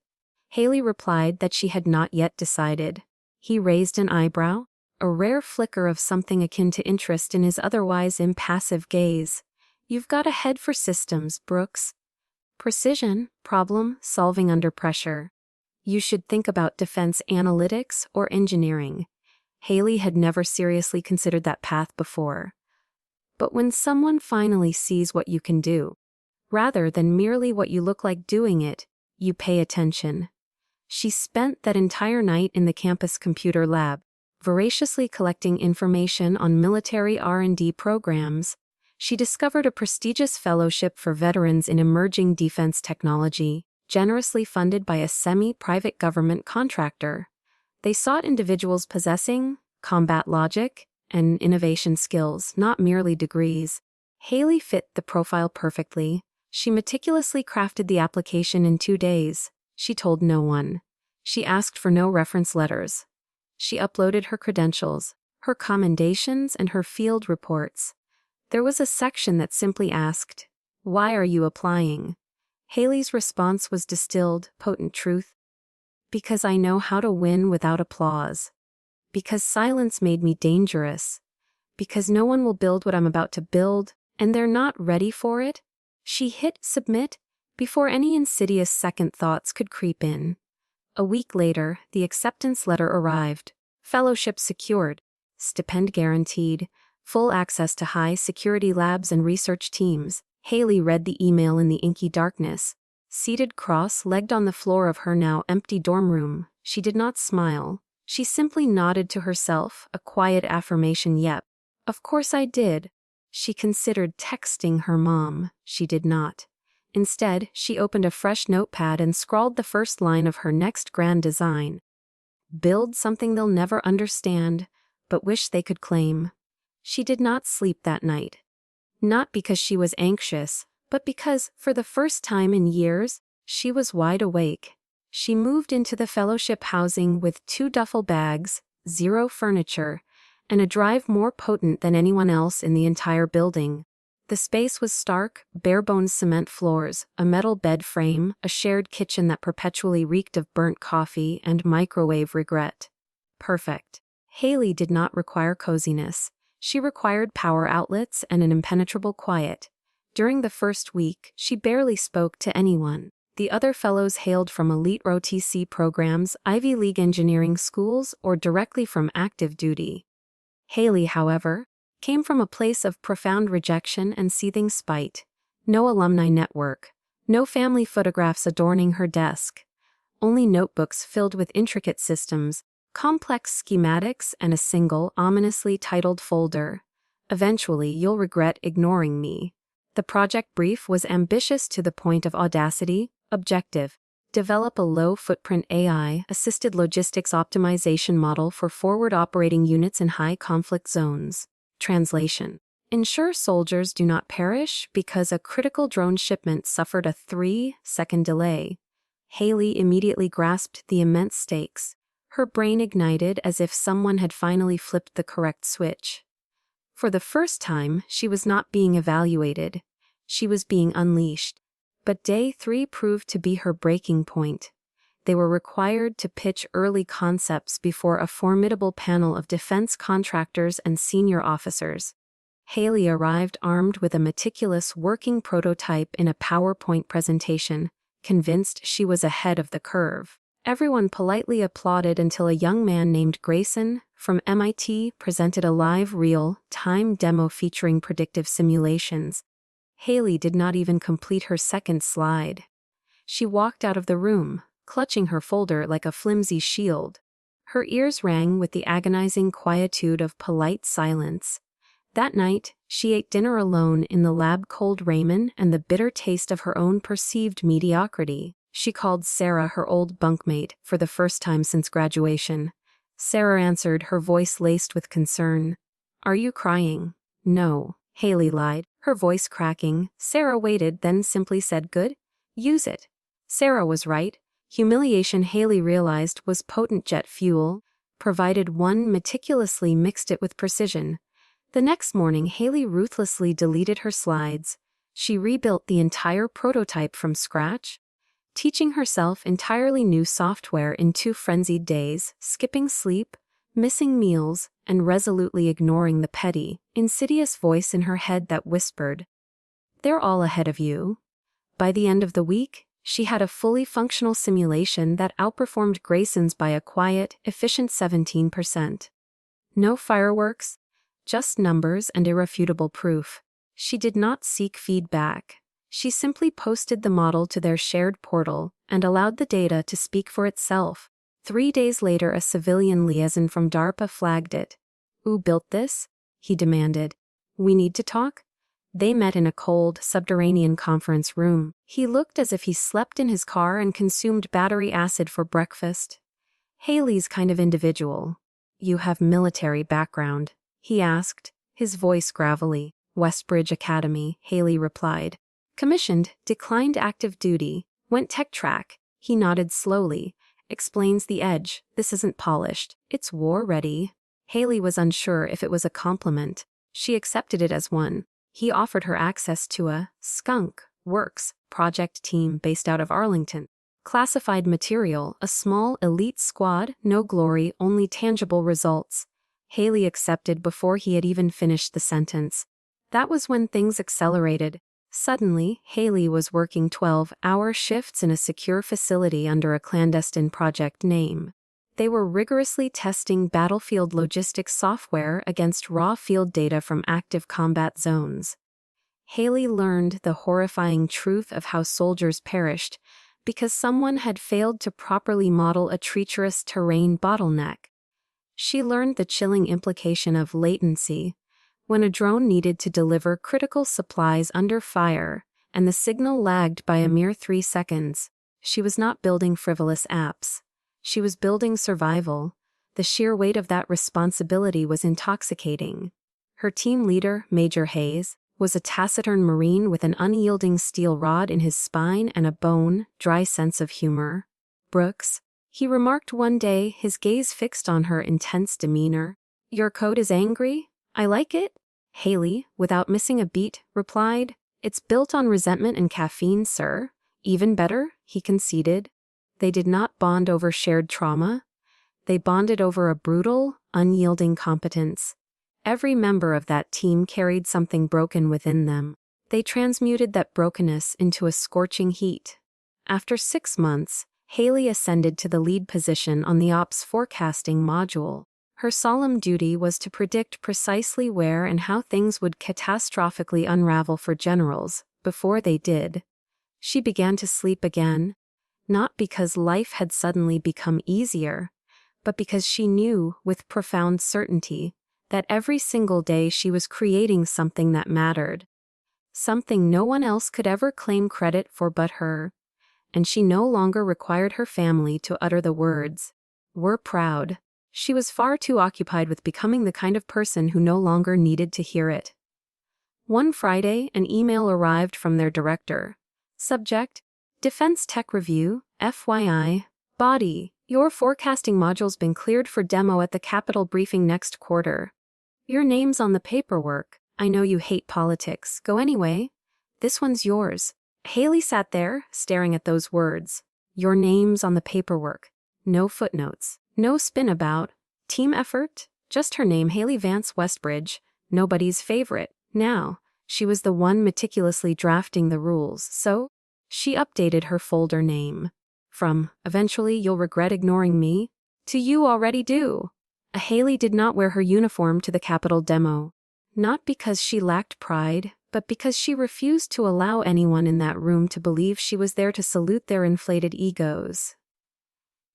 Haley replied that she had not yet decided. He raised an eyebrow, a rare flicker of something akin to interest in his otherwise impassive gaze. "You've got a head for systems, Brooks. Precision, problem solving under pressure. You should think about defense analytics or engineering." Haley had never seriously considered that path before. But when someone finally sees what you can do, rather than merely what you look like doing it, you pay attention. She spent that entire night in the campus computer lab, voraciously collecting information on military R&D programs. She discovered a prestigious fellowship for veterans in emerging defense technology, generously funded by a semi-private government contractor. They sought individuals possessing combat logic and innovation skills, not merely degrees. Haley fit the profile perfectly. She meticulously crafted the application in 2 days. She told no one. She asked for no reference letters. She uploaded her credentials, her commendations, and her field reports. There was a section that simply asked, "Why are you applying?" Haley's response was distilled, potent truth. "Because I know how to win without applause. Because silence made me dangerous. Because no one will build what I'm about to build, and they're not ready for it." She hit submit before any insidious second thoughts could creep in. A week later, the acceptance letter arrived. Fellowship secured, stipend guaranteed, full access to high-security labs and research teams. Haley read the email in the inky darkness. Seated cross-legged on the floor of her now empty dorm room, she did not smile. She simply nodded to herself, a quiet affirmation, "Yep. Of course I did." She considered texting her mom. She did not. Instead, she opened a fresh notepad and scrawled the first line of her next grand design. "Build something they'll never understand, but wish they could claim." She did not sleep that night. Not because she was anxious, but because, for the first time in years, she was wide awake. She moved into the fellowship housing with 2 duffel bags, 0 furniture, and a drive more potent than anyone else in the entire building. The space was stark, bare-bones cement floors, a metal bed frame, a shared kitchen that perpetually reeked of burnt coffee and microwave regret. Perfect. Haley did not require coziness. She required power outlets and an impenetrable quiet. During the first week, she barely spoke to anyone. The other fellows hailed from elite ROTC programs, Ivy League engineering schools, or directly from active duty. Haley, however, came from a place of profound rejection and seething spite. No alumni network. No family photographs adorning her desk. Only notebooks filled with intricate systems, complex schematics, and a single, ominously titled folder. Eventually, you'll regret ignoring me. The project brief was ambitious to the point of audacity. Objective: develop a low-footprint AI-assisted logistics optimization model for forward operating units in high-conflict zones. Translation: ensure soldiers do not perish because a critical drone shipment suffered a 3-second delay. Haley immediately grasped the immense stakes. Her brain ignited as if someone had finally flipped the correct switch. For the first time, she was not being evaluated. She was being unleashed. But day 3 proved to be her breaking point. They were required to pitch early concepts before a formidable panel of defense contractors and senior officers. Haley arrived armed with a meticulous working prototype in a PowerPoint presentation, convinced she was ahead of the curve. Everyone politely applauded until a young man named Grayson, from MIT, presented a live real-time demo featuring predictive simulations. Haley did not even complete her second slide. She walked out of the room, clutching her folder like a flimsy shield. Her ears rang with the agonizing quietude of polite silence. That night, she ate dinner alone in the lab-cold ramen and the bitter taste of her own perceived mediocrity. She called Sarah, her old bunkmate, for the first time since graduation. Sarah answered, her voice laced with concern. "Are you crying?" "No," Haley lied, her voice cracking. Sarah waited, then simply said, "Good. Use it." Sarah was right. Humiliation, Haley realized, was potent jet fuel, provided one meticulously mixed it with precision. The next morning, Haley ruthlessly deleted her slides. She rebuilt the entire prototype from scratch, teaching herself entirely new software in 2 frenzied days, skipping sleep, missing meals, and resolutely ignoring the petty, insidious voice in her head that whispered, "They're all ahead of you." By the end of the week, she had a fully functional simulation that outperformed Grayson's by a quiet, efficient 17%. No fireworks, just numbers and irrefutable proof. She did not seek feedback. She simply posted the model to their shared portal and allowed the data to speak for itself. 3 days later, a civilian liaison from DARPA flagged it. "Who built this?" he demanded. "We need to talk?" They met in a cold, subterranean conference room. He looked as if he slept in his car and consumed battery acid for breakfast. Haley's kind of individual. "You have military background?" he asked, his voice gravelly. "Westbridge Academy," Haley replied. "Commissioned, declined active duty, went tech track." He nodded slowly. "Explains the edge. This isn't polished. It's war-ready." Haley was unsure if it was a compliment. She accepted it as one. He offered her access to a skunk works project team based out of Arlington. Classified material, a small elite squad, no glory, only tangible results. Haley accepted before he had even finished the sentence. That was when things accelerated. Suddenly, Haley was working 12-hour shifts in a secure facility under a clandestine project name. They were rigorously testing battlefield logistics software against raw field data from active combat zones. Haley learned the horrifying truth of how soldiers perished because someone had failed to properly model a treacherous terrain bottleneck. She learned the chilling implication of latency. When a drone needed to deliver critical supplies under fire, and the signal lagged by a mere 3 seconds, she was not building frivolous apps. She was building survival. The sheer weight of that responsibility was intoxicating. Her team leader, Major Hayes, was a taciturn Marine with an unyielding steel rod in his spine and a bone, dry sense of humor. Brooks," he remarked one day, his gaze fixed on her intense demeanor. "Your coat is angry? I like it." Haley, without missing a beat, replied, "It's built on resentment and caffeine, sir." "Even better," he conceded. They did not bond over shared trauma. They bonded over a brutal, unyielding competence. Every member of that team carried something broken within them. They transmuted that brokenness into a scorching heat. After 6 months, Haley ascended to the lead position on the ops forecasting module. Her solemn duty was to predict precisely where and how things would catastrophically unravel for generals. Before they did, she began to sleep again, not because life had suddenly become easier, but because she knew, with profound certainty, that every single day she was creating something that mattered. Something no one else could ever claim credit for but her. And she no longer required her family to utter the words, "We're proud." She was far too occupied with becoming the kind of person who no longer needed to hear it. One Friday, an email arrived from their director. Subject: Defense Tech Review, FYI. Body: Your forecasting module's been cleared for demo at the Capitol briefing next quarter. Your name's on the paperwork. I know you hate politics. Go anyway. This one's yours. Haley sat there, staring at those words. Your name's on the paperwork. No footnotes. No spin about. Team effort. Just her name, Haley Vance Westbridge. Nobody's favorite. Now, she was the one meticulously drafting the rules, so she updated her folder name. From, "Eventually you'll regret ignoring me," to "You already do." Haley did not wear her uniform to the Capitol demo. Not because she lacked pride, but because she refused to allow anyone in that room to believe she was there to salute their inflated egos.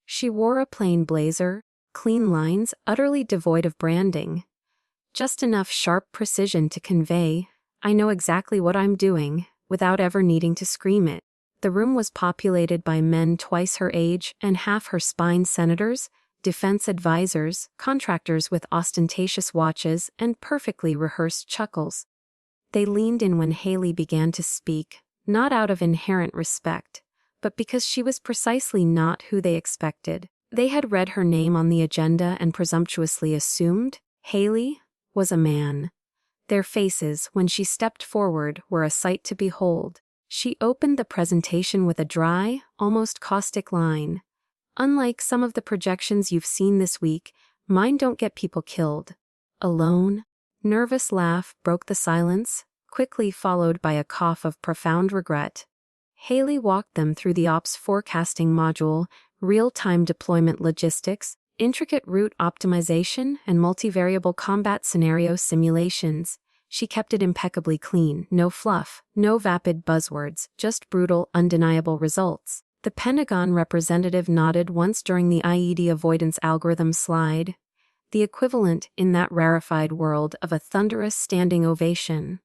She wore a plain blazer, clean lines, utterly devoid of branding. Just enough sharp precision to convey, "I know exactly what I'm doing," without ever needing to scream it. The room was populated by men twice her age and half her spine: senators, defense advisors, contractors with ostentatious watches and perfectly rehearsed chuckles. They leaned in when Haley began to speak, not out of inherent respect, but because she was precisely not who they expected. They had read her name on the agenda and presumptuously assumed Haley was a man. Their faces, when she stepped forward, were a sight to behold. She opened the presentation with a dry, almost caustic line. "Unlike some of the projections you've seen this week, mine don't get people killed." Alone, nervous laugh broke the silence, quickly followed by a cough of profound regret. Haley walked them through the ops forecasting module, real-time deployment logistics, intricate route optimization, and multivariable combat scenario simulations. She kept it impeccably clean, no fluff, no vapid buzzwords, just brutal, undeniable results. The Pentagon representative nodded once during the IED avoidance algorithm slide, the equivalent in that rarefied world of a thunderous standing ovation.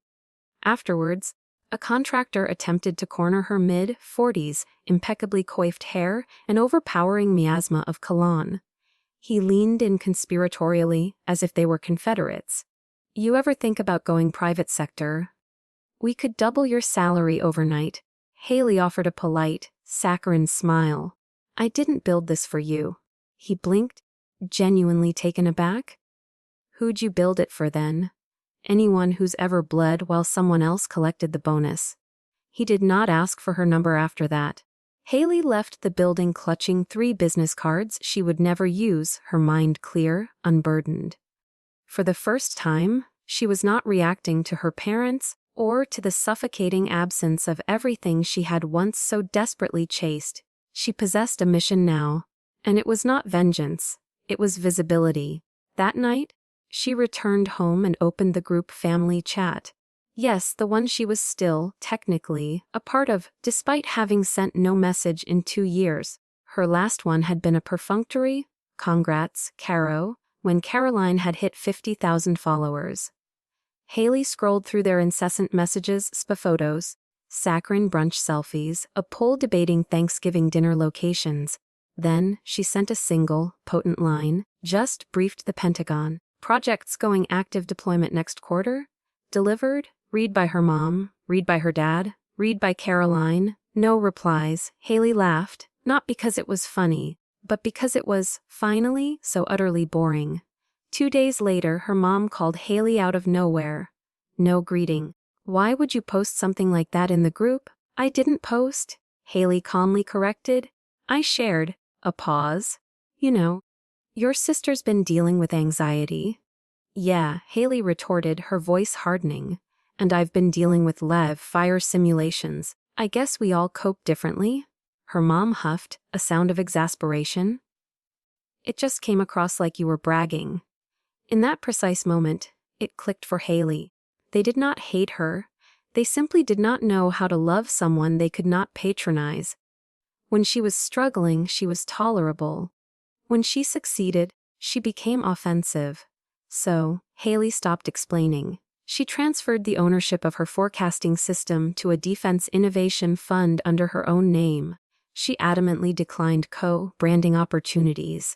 Afterwards, a contractor attempted to corner her mid-40s, impeccably coiffed hair and overpowering miasma of cologne. He leaned in conspiratorially, as if they were Confederates. "You ever think about going private sector? We could double your salary overnight." Haley offered a polite, saccharine smile. "I didn't build this for you." He blinked, genuinely taken aback. "Who'd you build it for then?" "Anyone who's ever bled while someone else collected the bonus." He did not ask for her number after that. Haley left the building clutching 3 business cards she would never use, her mind clear, unburdened. For the first time, she was not reacting to her parents or to the suffocating absence of everything she had once so desperately chased. She possessed a mission now, and it was not vengeance, it was visibility. That night, she returned home and opened the group family chat. Yes, the one she was still, technically, a part of, despite having sent no message in 2 years. Her last one had been a perfunctory, "Congrats, Caro," when Caroline had hit 50,000 followers. Haley scrolled through their incessant messages, spa photos, saccharine brunch selfies, a poll debating Thanksgiving dinner locations. Then, she sent a single, potent line, just briefed the Pentagon. "Projects going active deployment next quarter?" Delivered, read by her mom, read by her dad, read by Caroline. No replies. Haley laughed, Not because it was funny, but because it was, finally, so utterly boring. 2 days later, her mom called Haley out of nowhere. No greeting. "Why would you post something like that in the group?" "I didn't post," Haley calmly corrected. "I shared." A pause. "You know, your sister's been dealing with anxiety." "Yeah," Haley retorted, her voice hardening. "And I've been dealing with fire simulations. I guess we all cope differently." Her mom huffed, a sound of exasperation. "It just came across like you were bragging." In that precise moment, it clicked for Haley. They did not hate her. They simply did not know how to love someone they could not patronize. When she was struggling, she was tolerable. When she succeeded, she became offensive. So, Haley stopped explaining. She transferred the ownership of her forecasting system to a defense innovation fund under her own name. She adamantly declined co-branding opportunities.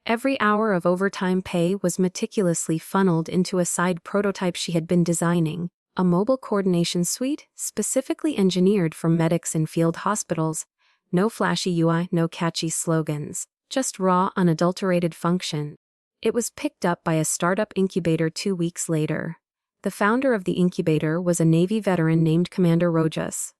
Every hour of overtime pay was meticulously funneled into a side prototype she had been designing, a mobile coordination suite specifically engineered for medics in field hospitals. No flashy UI, no catchy slogans, just raw, unadulterated function. It was picked up by a startup incubator 2 weeks later. The founder of the incubator was a Navy veteran named Commander Rojas.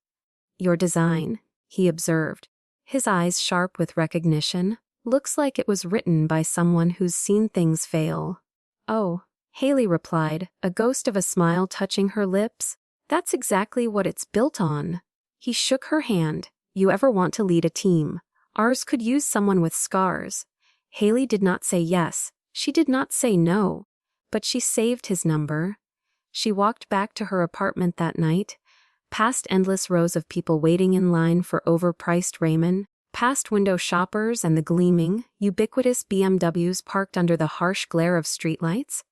"Your design," he observed, his eyes sharp with recognition, "looks like it was written by someone who's seen things fail." "Oh," Haley replied, a ghost of a smile touching her lips. "That's exactly what it's built on." He shook her hand. "You ever want to lead a team? Ours could use someone with scars." Haley did not say yes. She did not say no. But she saved his number. She walked back to her apartment that night, past endless rows of people waiting in line for overpriced ramen, past window shoppers and the gleaming, ubiquitous BMWs parked under the harsh glare of streetlights.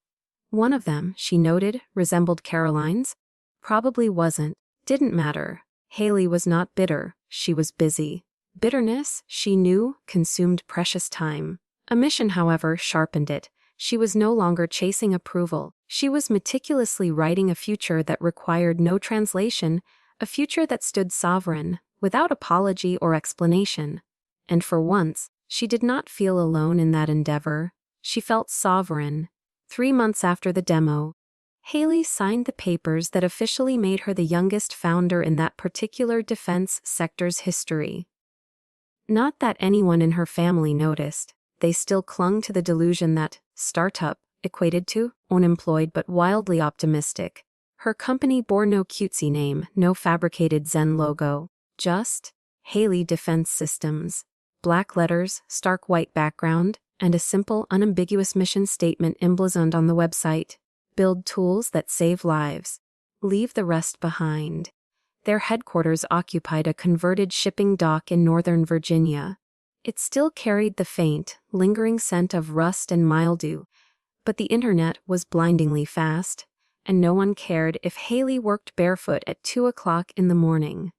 One of them, she noted, resembled Caroline's. Probably wasn't. Didn't matter. Haley was not bitter. She was busy. Bitterness, she knew, consumed precious time. A mission, however, sharpened it. She was no longer chasing approval. She was meticulously writing a future that required no translation, a future that stood sovereign, without apology or explanation. And for once, she did not feel alone in that endeavor. She felt sovereign. 3 months after the demo, Haley signed the papers that officially made her the youngest founder in that particular defense sector's history. Not that anyone in her family noticed. They still clung to the delusion that startup equated to unemployed but wildly optimistic. Her company bore no cutesy name, no fabricated Zen logo, just Haley Defense Systems. Black letters, stark white background, and a simple, unambiguous mission statement emblazoned on the website. Build tools that save lives. Leave the rest behind. Their headquarters occupied a converted shipping dock in Northern Virginia. It still carried the faint, lingering scent of rust and mildew, but the internet was blindingly fast, and no one cared if Haley worked barefoot at 2 o'clock in the morning.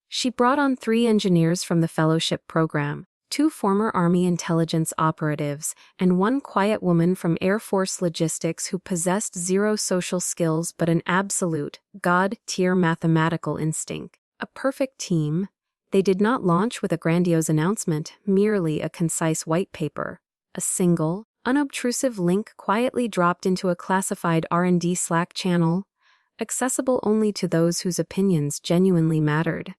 She brought on 3 engineers from the fellowship program, 2 former Army intelligence operatives, and 1 quiet woman from Air Force logistics who possessed 0 social skills but an absolute, God-tier mathematical instinct. A perfect team. They did not launch with a grandiose announcement, merely a concise white paper. A single, unobtrusive link quietly dropped into a classified R&D Slack channel, accessible only to those whose opinions genuinely mattered.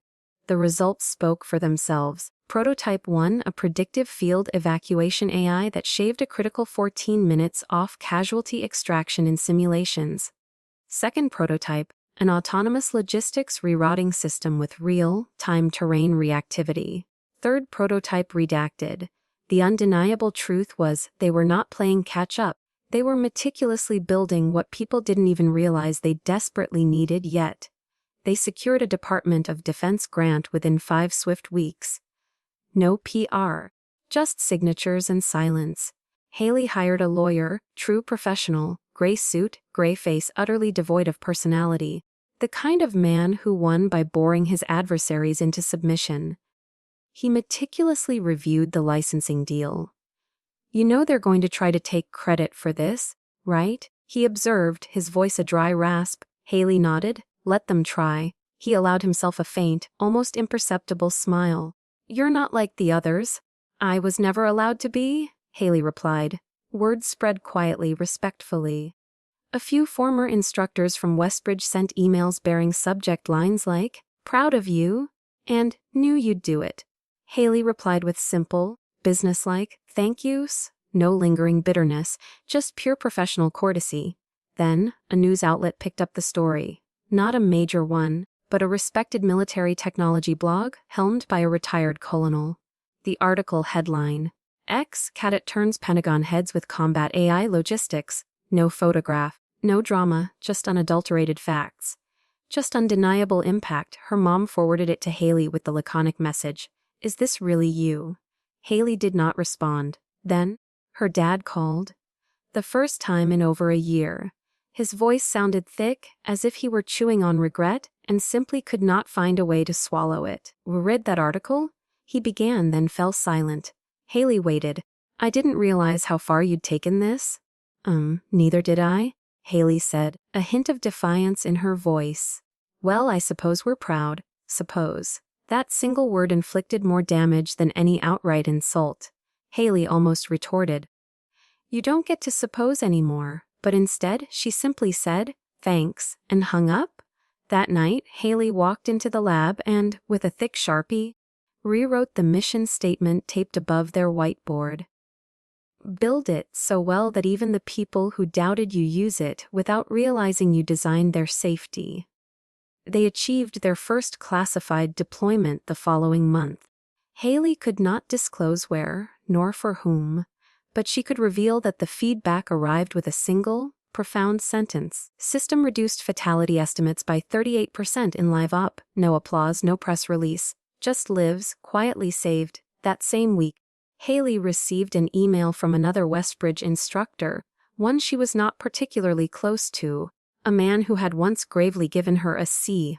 The results spoke for themselves. Prototype 1, a predictive field evacuation AI that shaved a critical 14 minutes off casualty extraction in simulations. Second prototype, an autonomous logistics rerouting system with real-time terrain reactivity. Third prototype redacted. The undeniable truth was they were not playing catch-up. They were meticulously building what people didn't even realize they desperately needed yet. They secured a Department of Defense grant within 5 swift weeks. No PR, just signatures and silence. Haley hired a lawyer, true professional, gray suit, gray face, utterly devoid of personality. The kind of man who won by boring his adversaries into submission. He meticulously reviewed the licensing deal. "You know they're going to try to take credit for this, right?" he observed, his voice a dry rasp. Haley nodded. "Let them try." He allowed himself a faint, almost imperceptible smile. You're not like the others. I was never allowed to be, Haley replied. Words spread quietly, respectfully. A few former instructors from Westbridge sent emails bearing subject lines like, "Proud of you," and "Knew you'd do it." Haley replied with simple, businesslike thank yous, no lingering bitterness, just pure professional courtesy. Then, a news outlet picked up the story. Not a major one, but a respected military technology blog helmed by a retired colonel. The article headline: Cadet turns Pentagon heads with combat AI logistics. No photograph, no drama, just unadulterated facts. Just undeniable impact. Her mom forwarded it to Haley with the laconic message, "Is this really you?" Haley did not respond. Then, her dad called. The first time in over a year. His voice sounded thick, as if he were chewing on regret, and simply could not find a way to swallow it. "Read that article?" He began, then fell silent. Haley waited. "I didn't realize how far you'd taken this." Neither did I," Haley said, a hint of defiance in her voice. "Well, I suppose we're proud. Suppose." That single word inflicted more damage than any outright insult. Haley almost retorted, "You don't get to suppose anymore," but instead she simply said, "Thanks," and hung up. That night, Haley walked into the lab and, with a thick Sharpie, rewrote the mission statement taped above their whiteboard. Build it so well that even the people who doubted you use it without realizing you designed their safety. They achieved their first classified deployment the following month. Haley could not disclose where, nor for whom, but she could reveal that the feedback arrived with a single, profound sentence. System reduced fatality estimates by 38% in live op. No applause, no press release. Just lives, quietly saved. That same week, Haley received an email from another Westbridge instructor, one she was not particularly close to, a man who had once gravely given her a C+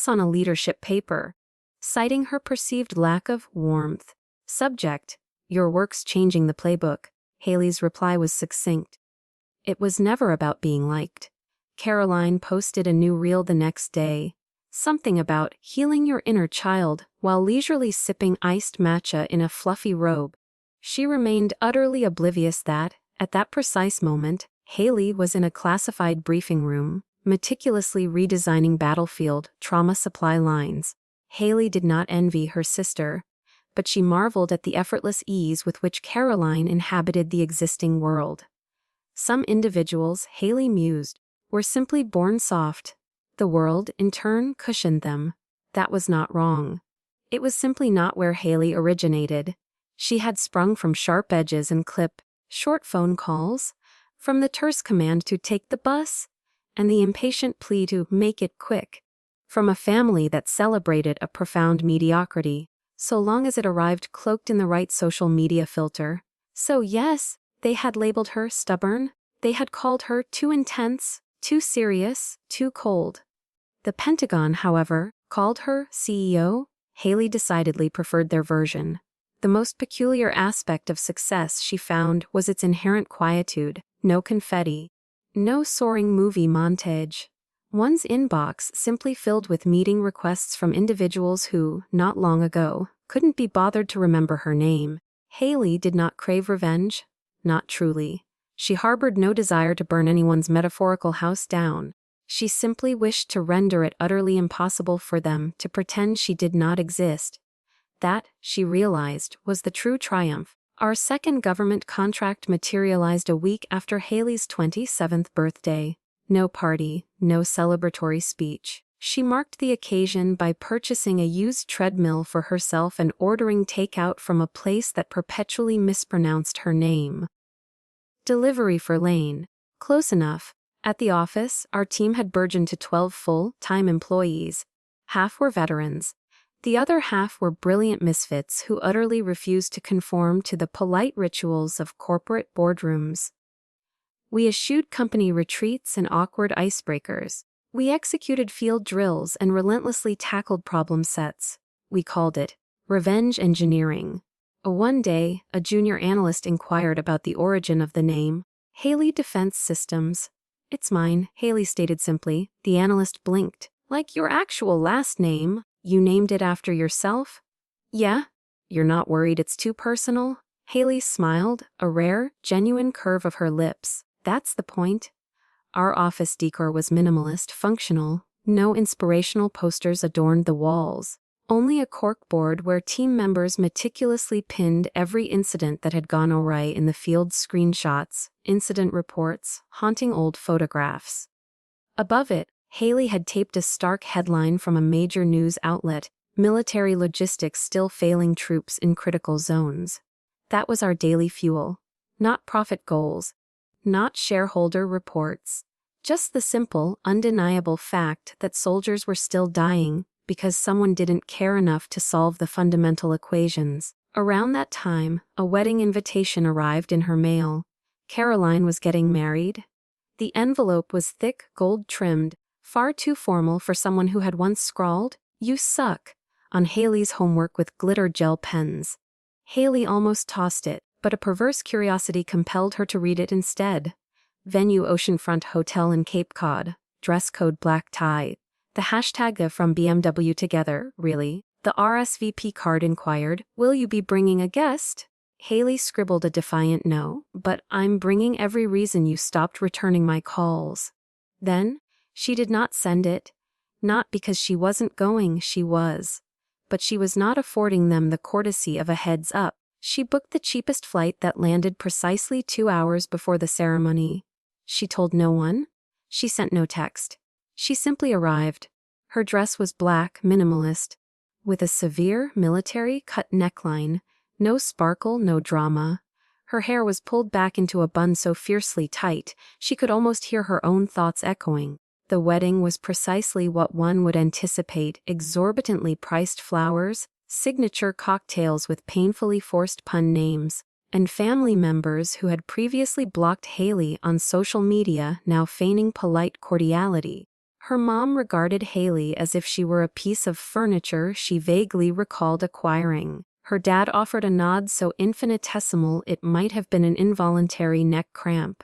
on a leadership paper, citing her perceived lack of warmth. Subject: "Your work's changing the playbook." Haley's reply was succinct. It was never about being liked. Caroline posted a new reel the next day. Something about healing your inner child while leisurely sipping iced matcha in a fluffy robe. She remained utterly oblivious that, at that precise moment, Haley was in a classified briefing room, meticulously redesigning battlefield trauma supply lines. Haley did not envy her sister, but she marveled at the effortless ease with which Caroline inhabited the existing world. Some individuals, Haley mused, were simply born soft. The world, in turn, cushioned them. That was not wrong. It was simply not where Haley originated. She had sprung from sharp edges and short phone calls, from the terse command to take the bus, and the impatient plea to make it quick, from a family that celebrated a profound mediocrity, so long as it arrived cloaked in the right social media filter. So yes, they had labeled her stubborn, they had called her too intense, too serious, too cold. The Pentagon, however, called her CEO. Haley decidedly preferred their version. The most peculiar aspect of success, she found, was its inherent quietude. No confetti, no soaring movie montage. One's inbox simply filled with meeting requests from individuals who, not long ago, couldn't be bothered to remember her name. Haley did not crave revenge. Not truly. She harbored no desire to burn anyone's metaphorical house down. She simply wished to render it utterly impossible for them to pretend she did not exist. That, she realized, was the true triumph. Our second government contract materialized a week after Haley's 27th birthday. No party, no celebratory speech. She marked the occasion by purchasing a used treadmill for herself and ordering takeout from a place that perpetually mispronounced her name. Delivery for Lane. Close enough. At the office, our team had burgeoned to 12 full-time employees. Half were veterans. The other half were brilliant misfits who utterly refused to conform to the polite rituals of corporate boardrooms. We eschewed company retreats and awkward icebreakers. We executed field drills and relentlessly tackled problem sets. We called it revenge engineering. One day, a junior analyst inquired about the origin of the name, Haley Defense Systems. "It's mine," Haley stated simply. The analyst blinked. "Like your actual last name? You named it after yourself?" "Yeah." You're not worried it's too personal? Haley smiled, a rare, genuine curve of her lips. That's the point. Our office decor was minimalist, functional. No inspirational posters adorned the walls. Only a corkboard where team members meticulously pinned every incident that had gone awry in the field, screenshots, incident reports, haunting old photographs. Above it, Haley had taped a stark headline from a major news outlet: military logistics still failing troops in critical zones. That was our daily fuel. Not profit goals. Not shareholder reports. Just the simple, undeniable fact that soldiers were still dying because someone didn't care enough to solve the fundamental equations. Around that time, a wedding invitation arrived in her mail. Caroline was getting married. The envelope was thick, gold-trimmed, far too formal for someone who had once scrawled, "You suck," on Haley's homework with glitter gel pens. Haley almost tossed it, but a perverse curiosity compelled her to read it instead. Venue: Oceanfront Hotel in Cape Cod. Dress code: black tie. The hashtag from BMW together, really. The RSVP card inquired, "Will you be bringing a guest?" Haley scribbled a defiant no, "But I'm bringing every reason you stopped returning my calls." Then, she did not send it. Not because she wasn't going, she was. But she was not affording them the courtesy of a heads up. She booked the cheapest flight that landed precisely 2 hours before the ceremony. She told no one. She sent no text. She simply arrived. Her dress was black, minimalist, with a severe, military-cut neckline. No sparkle, no drama. Her hair was pulled back into a bun so fiercely tight, she could almost hear her own thoughts echoing. The wedding was precisely what one would anticipate: exorbitantly priced flowers, signature cocktails with painfully forced pun names, and family members who had previously blocked Haley on social media now feigning polite cordiality. Her mom regarded Haley as if she were a piece of furniture she vaguely recalled acquiring. Her dad offered a nod so infinitesimal it might have been an involuntary neck cramp.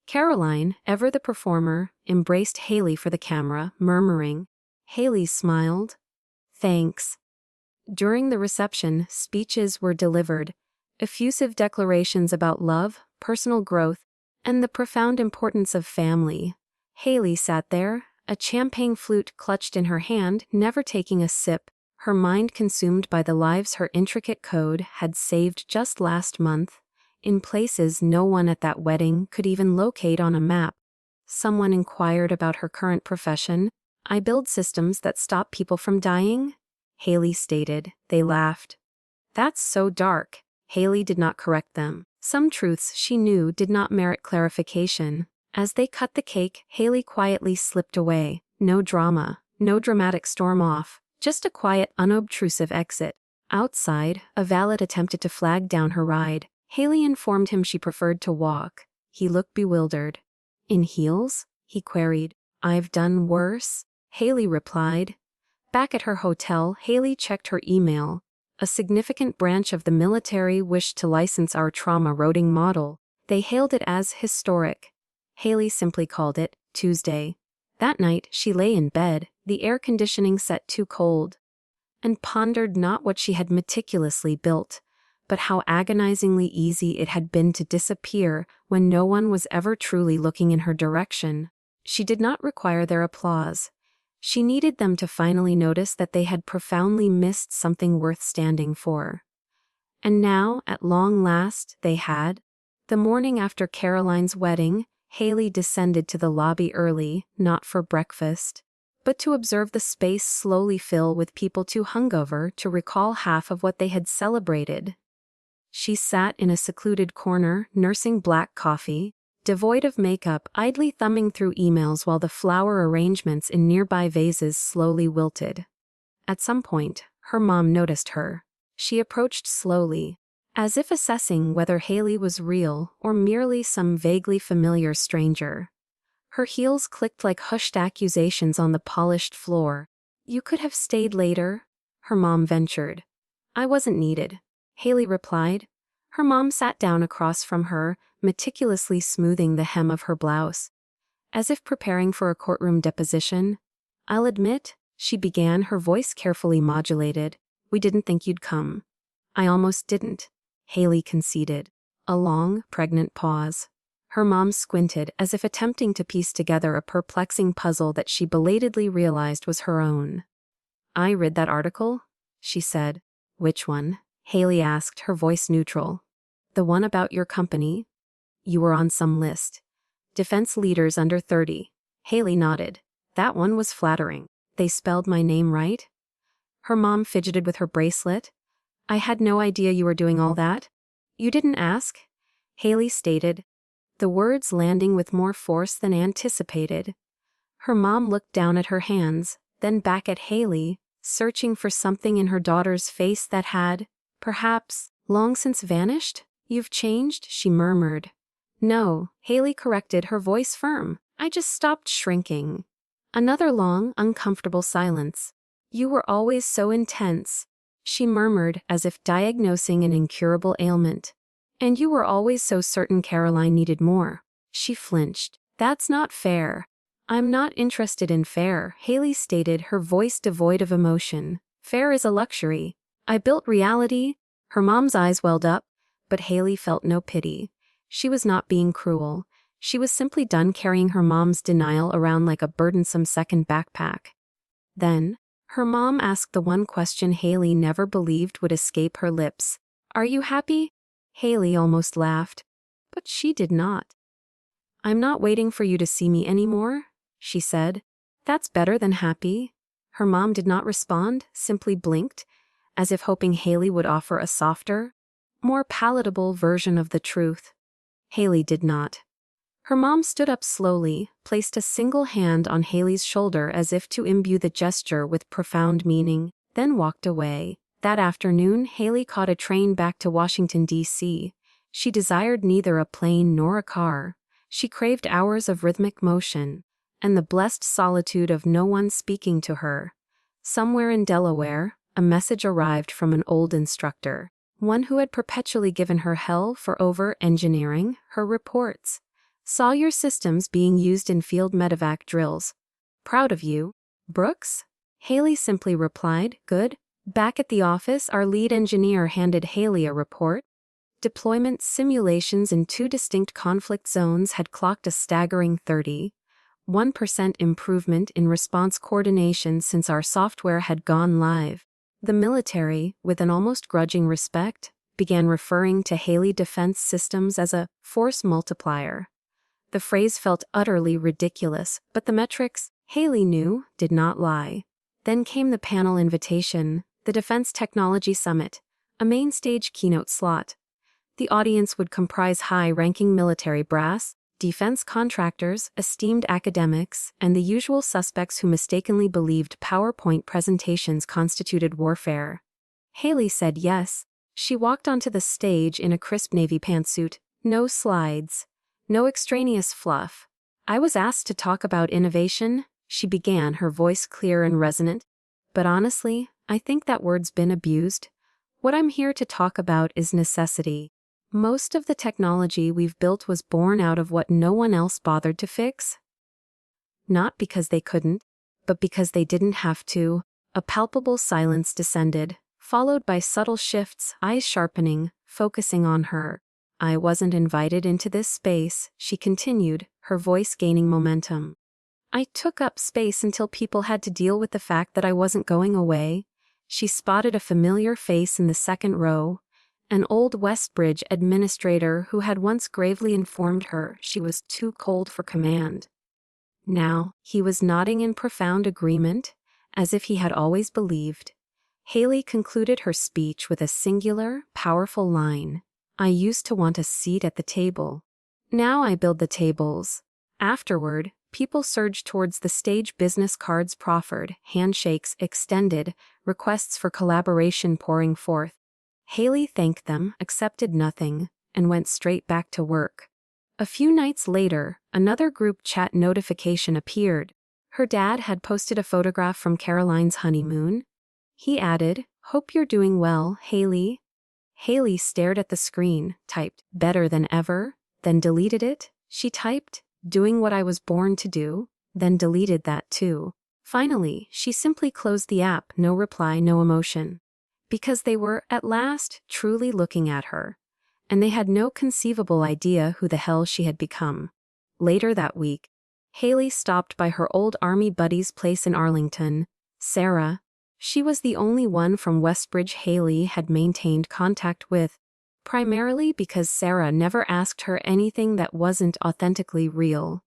Caroline, ever the performer, embraced Haley for the camera, murmuring. Haley smiled. "Thanks." During the reception, speeches were delivered, effusive declarations about love, personal growth, and the profound importance of family. Haley sat there, a champagne flute clutched in her hand, never taking a sip, her mind consumed by the lives her intricate code had saved just last month, in places no one at that wedding could even locate on a map. Someone inquired about her current profession. "I build systems that stop people from dying," Haley stated. They laughed. "That's so dark." Haley did not correct them. Some truths she knew did not merit clarification. As they cut the cake, Haley quietly slipped away. No drama, no dramatic storm off, just a quiet, unobtrusive exit. Outside, a valet attempted to flag down her ride. Haley informed him she preferred to walk. He looked bewildered. "In heels?" he queried. "I've done worse," Haley replied. Back at her hotel, Haley checked her email. A significant branch of the military wished to license our trauma roading model. They hailed it as historic. Haley simply called it Tuesday. That night, she lay in bed, the air conditioning set too cold, and pondered not what she had meticulously built, but how agonizingly easy it had been to disappear when no one was ever truly looking in her direction. She did not require their applause. She needed them to finally notice that they had profoundly missed something worth standing for. And now, at long last, they had. The morning after Caroline's wedding, Haley descended to the lobby early, not for breakfast, but to observe the space slowly fill with people too hungover to recall half of what they had celebrated. She sat in a secluded corner, nursing black coffee, devoid of makeup, idly thumbing through emails while the flower arrangements in nearby vases slowly wilted. At some point, her mom noticed her. She approached slowly, as if assessing whether Haley was real or merely some vaguely familiar stranger. Her heels clicked like hushed accusations on the polished floor. "You could have stayed later," her mom ventured. "I wasn't needed," Haley replied. Her mom sat down across from her, meticulously smoothing the hem of her blouse, as if preparing for a courtroom deposition. "I'll admit," she began, her voice carefully modulated, "we didn't think you'd come." I almost didn't, Haley conceded. A long, pregnant pause. Her mom squinted as if attempting to piece together a perplexing puzzle that she belatedly realized was her own. I read that article, she said. Which one? Haley asked, her voice neutral. The one about your company? You were on some list. Defense leaders under 30. Haley nodded. That one was flattering. They spelled my name right? Her mom fidgeted with her bracelet. I had no idea you were doing all that. You didn't ask? Haley stated, the words landing with more force than anticipated. Her mom looked down at her hands, then back at Haley, searching for something in her daughter's face that had, perhaps, long since vanished. You've changed, she murmured. No, Haley corrected, her voice firm. I just stopped shrinking. Another long, uncomfortable silence. You were always so intense, she murmured as if diagnosing an incurable ailment. And you were always so certain Caroline needed more. She flinched. That's not fair. I'm not interested in fair, Haley stated, her voice devoid of emotion. Fair is a luxury. I built reality. Her mom's eyes welled up, but Haley felt no pity. She was not being cruel. She was simply done carrying her mom's denial around like a burdensome second backpack. Then, her mom asked the one question Haley never believed would escape her lips. Are you happy? Haley almost laughed. But she did not. I'm not waiting for you to see me anymore, she said. That's better than happy. Her mom did not respond, simply blinked, as if hoping Haley would offer a softer, more palatable version of the truth. Haley did not. Her mom stood up slowly, placed a single hand on Haley's shoulder as if to imbue the gesture with profound meaning, then walked away. That afternoon, Haley caught a train back to Washington, D.C. She desired neither a plane nor a car. She craved hours of rhythmic motion, and the blessed solitude of no one speaking to her. Somewhere in Delaware, a message arrived from an old instructor, one who had perpetually given her hell for over-engineering her reports. Saw your systems being used in field medevac drills. Proud of you. Brooks? Haley simply replied, good. Back at the office, our lead engineer handed Haley a report. Deployment simulations in 2 distinct conflict zones had clocked a staggering 31% improvement in response coordination since our software had gone live. The military, with an almost grudging respect, began referring to Haley Defense Systems as a force multiplier. The phrase felt utterly ridiculous, but the metrics, Haley knew, did not lie. Then came the panel invitation, the Defense Technology Summit, a main stage keynote slot. The audience would comprise high-ranking military brass, defense contractors, esteemed academics, and the usual suspects who mistakenly believed PowerPoint presentations constituted warfare. Haley said yes. She walked onto the stage in a crisp navy pantsuit. No slides. No extraneous fluff. I was asked to talk about innovation, she began, her voice clear and resonant. But honestly, I think that word's been abused. What I'm here to talk about is necessity. Most of the technology we've built was born out of what no one else bothered to fix. Not because they couldn't, but because they didn't have to. A palpable silence descended, followed by subtle shifts, eyes sharpening, focusing on her. I wasn't invited into this space, she continued, her voice gaining momentum. I took up space until people had to deal with the fact that I wasn't going away. She spotted a familiar face in the second row, an old Westbridge administrator who had once gravely informed her she was too cold for command. Now, he was nodding in profound agreement, as if he had always believed. Haley concluded her speech with a singular, powerful line. I used to want a seat at the table. Now I build the tables. Afterward, people surged towards the stage, business cards proffered, handshakes extended, requests for collaboration pouring forth. Haley thanked them, accepted nothing, and went straight back to work. A few nights later, another group chat notification appeared. Her dad had posted a photograph from Caroline's honeymoon. He added, "Hope you're doing well, Haley." Haley stared at the screen, typed, "Better than ever," then deleted it. She typed, "Doing what I was born to do," then deleted that too. Finally, she simply closed the app, no reply, no emotion. because they were, at last, truly looking at her. And they had no conceivable idea who the hell she had become. Later that week, Haley stopped by her old army buddy's place in Arlington, Sarah. She was the only one from Westbridge Haley had maintained contact with, primarily because Sarah never asked her anything that wasn't authentically real.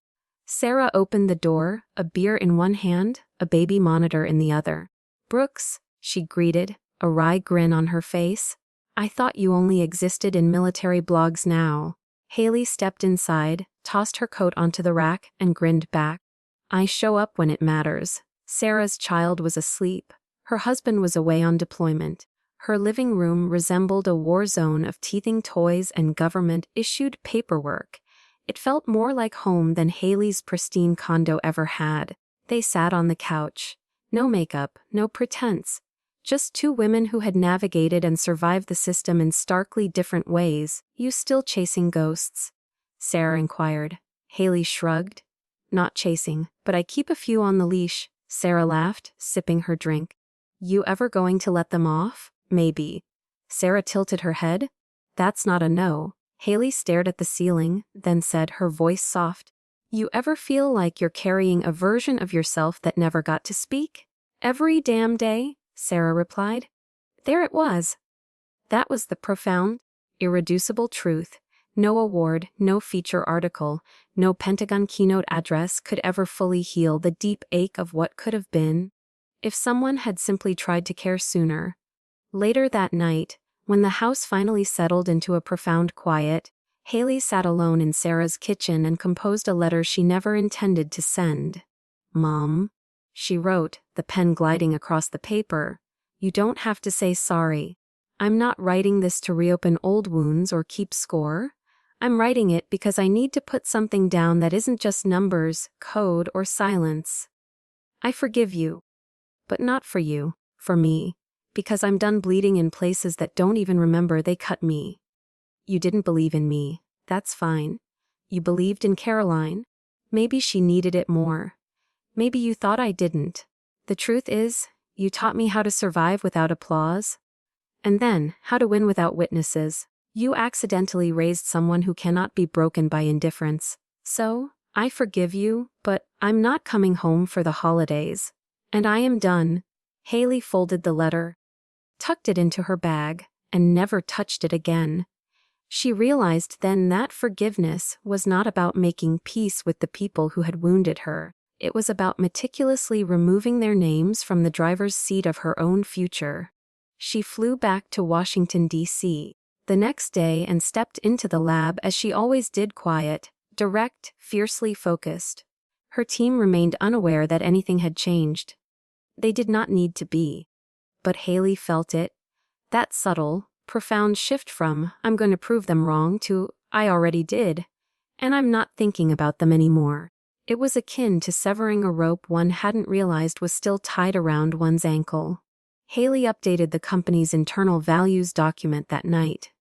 Sarah opened the door, a beer in one hand, a baby monitor in the other. "Brooks," she greeted, a wry grin on her face. "I thought you only existed in military blogs now." Haley stepped inside, tossed her coat onto the rack, and grinned back. "I show up when it matters." Sarah's child was asleep. Her husband was away on deployment. Her living room resembled a war zone of teething toys and government-issued paperwork. It felt more like home than Haley's pristine condo ever had. They sat on the couch. No makeup, no pretense. Just two women who had navigated and survived the system in starkly different ways. "You still chasing ghosts?" Sarah inquired. Haley shrugged. "Not chasing, but I keep a few on the leash," Sarah laughed, sipping her drink. "You ever going to let them off?" "Maybe." Sarah tilted her head. "That's not a no." Haley stared at the ceiling, then said, her voice soft, "You ever feel like you're carrying a version of yourself that never got to speak?" "Every damn day," Sarah replied. There it was. That was the profound, irreducible truth. No award, no feature article, no Pentagon keynote address could ever fully heal the deep ache of what could have been, if someone had simply tried to care sooner. Later that night, when the house finally settled into a profound quiet, Haley sat alone in Sarah's kitchen and composed a letter she never intended to send. "Mom," she wrote, the pen gliding across the paper, "you don't have to say sorry. I'm not writing this to reopen old wounds or keep score. I'm writing it because I need to put something down that isn't just numbers, code, or silence. I forgive you. But not for you, for me. Because I'm done bleeding in places that don't even remember they cut me. You didn't believe in me. That's fine. You believed in Caroline. Maybe she needed it more. Maybe you thought I didn't. The truth is, you taught me how to survive without applause. And then, how to win without witnesses. You accidentally raised someone who cannot be broken by indifference. So, I forgive you, but I'm not coming home for the holidays. And I am done." Haley folded the letter, tucked it into her bag, and never touched it again. She realized then that forgiveness was not about making peace with the people who had wounded her. It was about meticulously removing their names from the driver's seat of her own future. She flew back to Washington, D.C. the next day and stepped into the lab as she always did, quiet, direct, fiercely focused. Her team remained unaware that anything had changed. They did not need to be. But Haley felt it. That subtle, profound shift from, "I'm going to prove them wrong," to, "I already did. And I'm not thinking about them anymore." It was akin to severing a rope one hadn't realized was still tied around one's ankle. Haley updated the company's internal values document that night.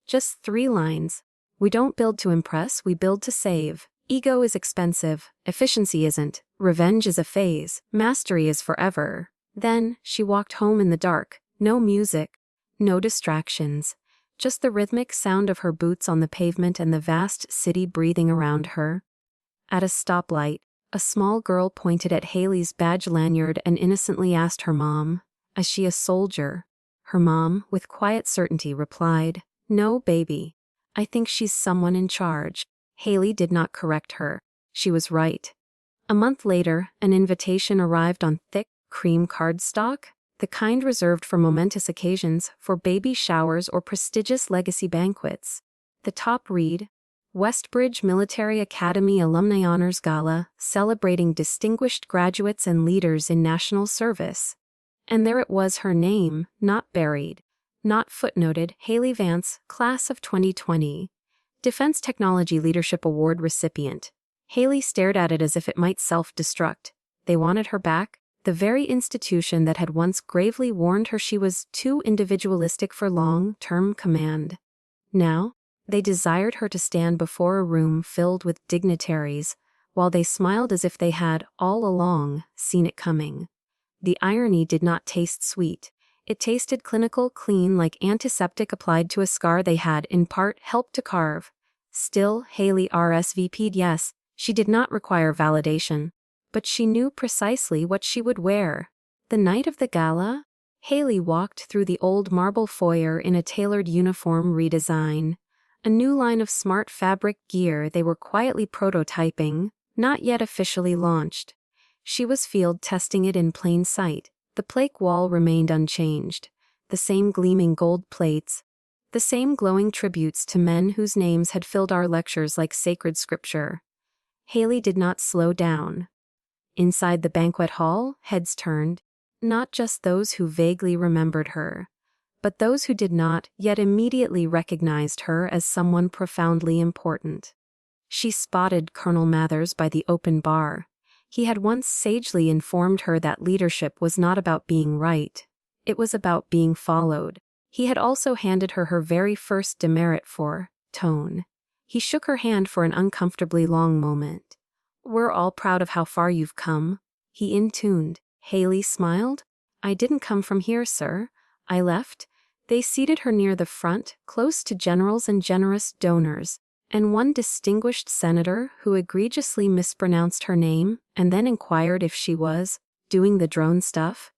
Just 3 lines. "We don't build to impress, we build to save. Ego is expensive, efficiency isn't, revenge is a phase, mastery is forever." Then, she walked home in the dark, no music, no distractions, just the rhythmic sound of her boots on the pavement and the vast city breathing around her. At a stoplight, a small girl pointed at Haley's badge lanyard and innocently asked her mom, "Is she a soldier?" Her mom, with quiet certainty, replied, "No, baby. I think she's someone in charge." Haley did not correct her. She was right. A month later, an invitation arrived on thick, cream cardstock, the kind reserved for momentous occasions, for baby showers or prestigious legacy banquets. The top read, "Westbridge Military Academy Alumni Honors Gala, celebrating distinguished graduates and leaders in national service." And there it was, her name, not buried, not footnoted, Haley Vance, class of 2020. Defense Technology Leadership Award recipient. Haley stared at it as if it might self-destruct. They wanted her back, the very institution that had once gravely warned her she was too individualistic for long-term command. Now, they desired her to stand before a room filled with dignitaries, while they smiled as if they had, all along, seen it coming. The irony did not taste sweet. It tasted clinical, clean, like antiseptic applied to a scar they had, in part, helped to carve. Still, Haley RSVP'd yes, she did not require validation. But she knew precisely what she would wear. The night of the gala, Haley walked through the old marble foyer in a tailored uniform redesign. A new line of smart fabric gear they were quietly prototyping, not yet officially launched. She was field testing it in plain sight. The plaque wall remained unchanged. The same gleaming gold plates. The same glowing tributes to men whose names had filled our lectures like sacred scripture. Haley did not slow down. Inside the banquet hall, heads turned, not just those who vaguely remembered her, but those who did not yet immediately recognized her as someone profoundly important. She spotted Colonel Mathers by the open bar. He had once sagely informed her that leadership was not about being right, it was about being followed. He had also handed her her very first demerit for tone. He shook her hand for an uncomfortably long moment. "We're all proud of how far you've come," he intoned. Haley smiled. "I didn't come from here, sir. I left." They seated her near the front, close to generals and generous donors, and one distinguished senator who egregiously mispronounced her name and then inquired if she was doing the drone stuff.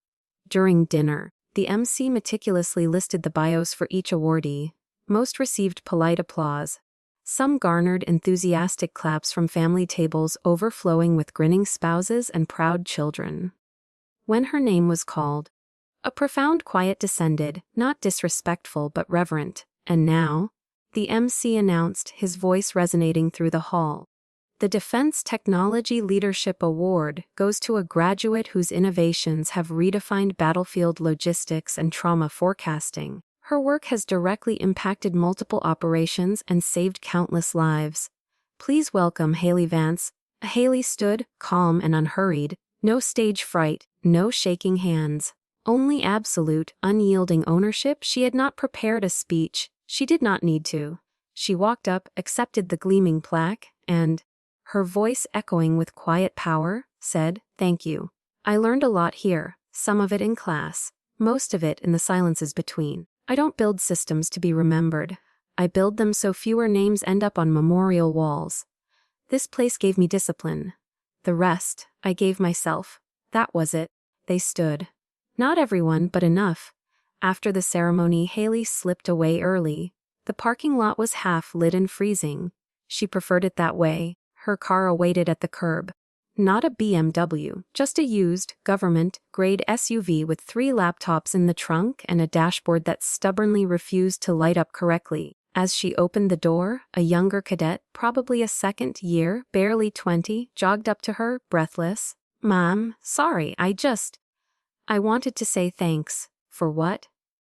During dinner, the MC meticulously listed the bios for each awardee. Most received polite applause. Some garnered enthusiastic claps from family tables overflowing with grinning spouses and proud children. When her name was called, a profound quiet descended, not disrespectful but reverent. "And now," the MC announced, his voice resonating through the hall, "the Defense Technology Leadership Award goes to a graduate whose innovations have redefined battlefield logistics and trauma forecasting. Her work has directly impacted multiple operations and saved countless lives. Please welcome Haley Vance." Haley stood, calm and unhurried, no stage fright, no shaking hands. Only absolute, unyielding ownership. She had not prepared a speech. She did not need to. She walked up, accepted the gleaming plaque, and, her voice echoing with quiet power, said, "Thank you. I learned a lot here, some of it in class, most of it in the silences between. I don't build systems to be remembered. I build them so fewer names end up on memorial walls. This place gave me discipline. The rest, I gave myself. That was it." They stood. Not everyone, but enough. After the ceremony, Haley slipped away early. The parking lot was half lit and freezing. She preferred it that way. Her car awaited at the curb. Not a BMW, just a used, government-grade SUV with 3 laptops in the trunk and a dashboard that stubbornly refused to light up correctly. As she opened the door, a younger cadet, probably a second year, barely 20, jogged up to her, breathless. "Mom, sorry, I wanted to say thanks." "For what?"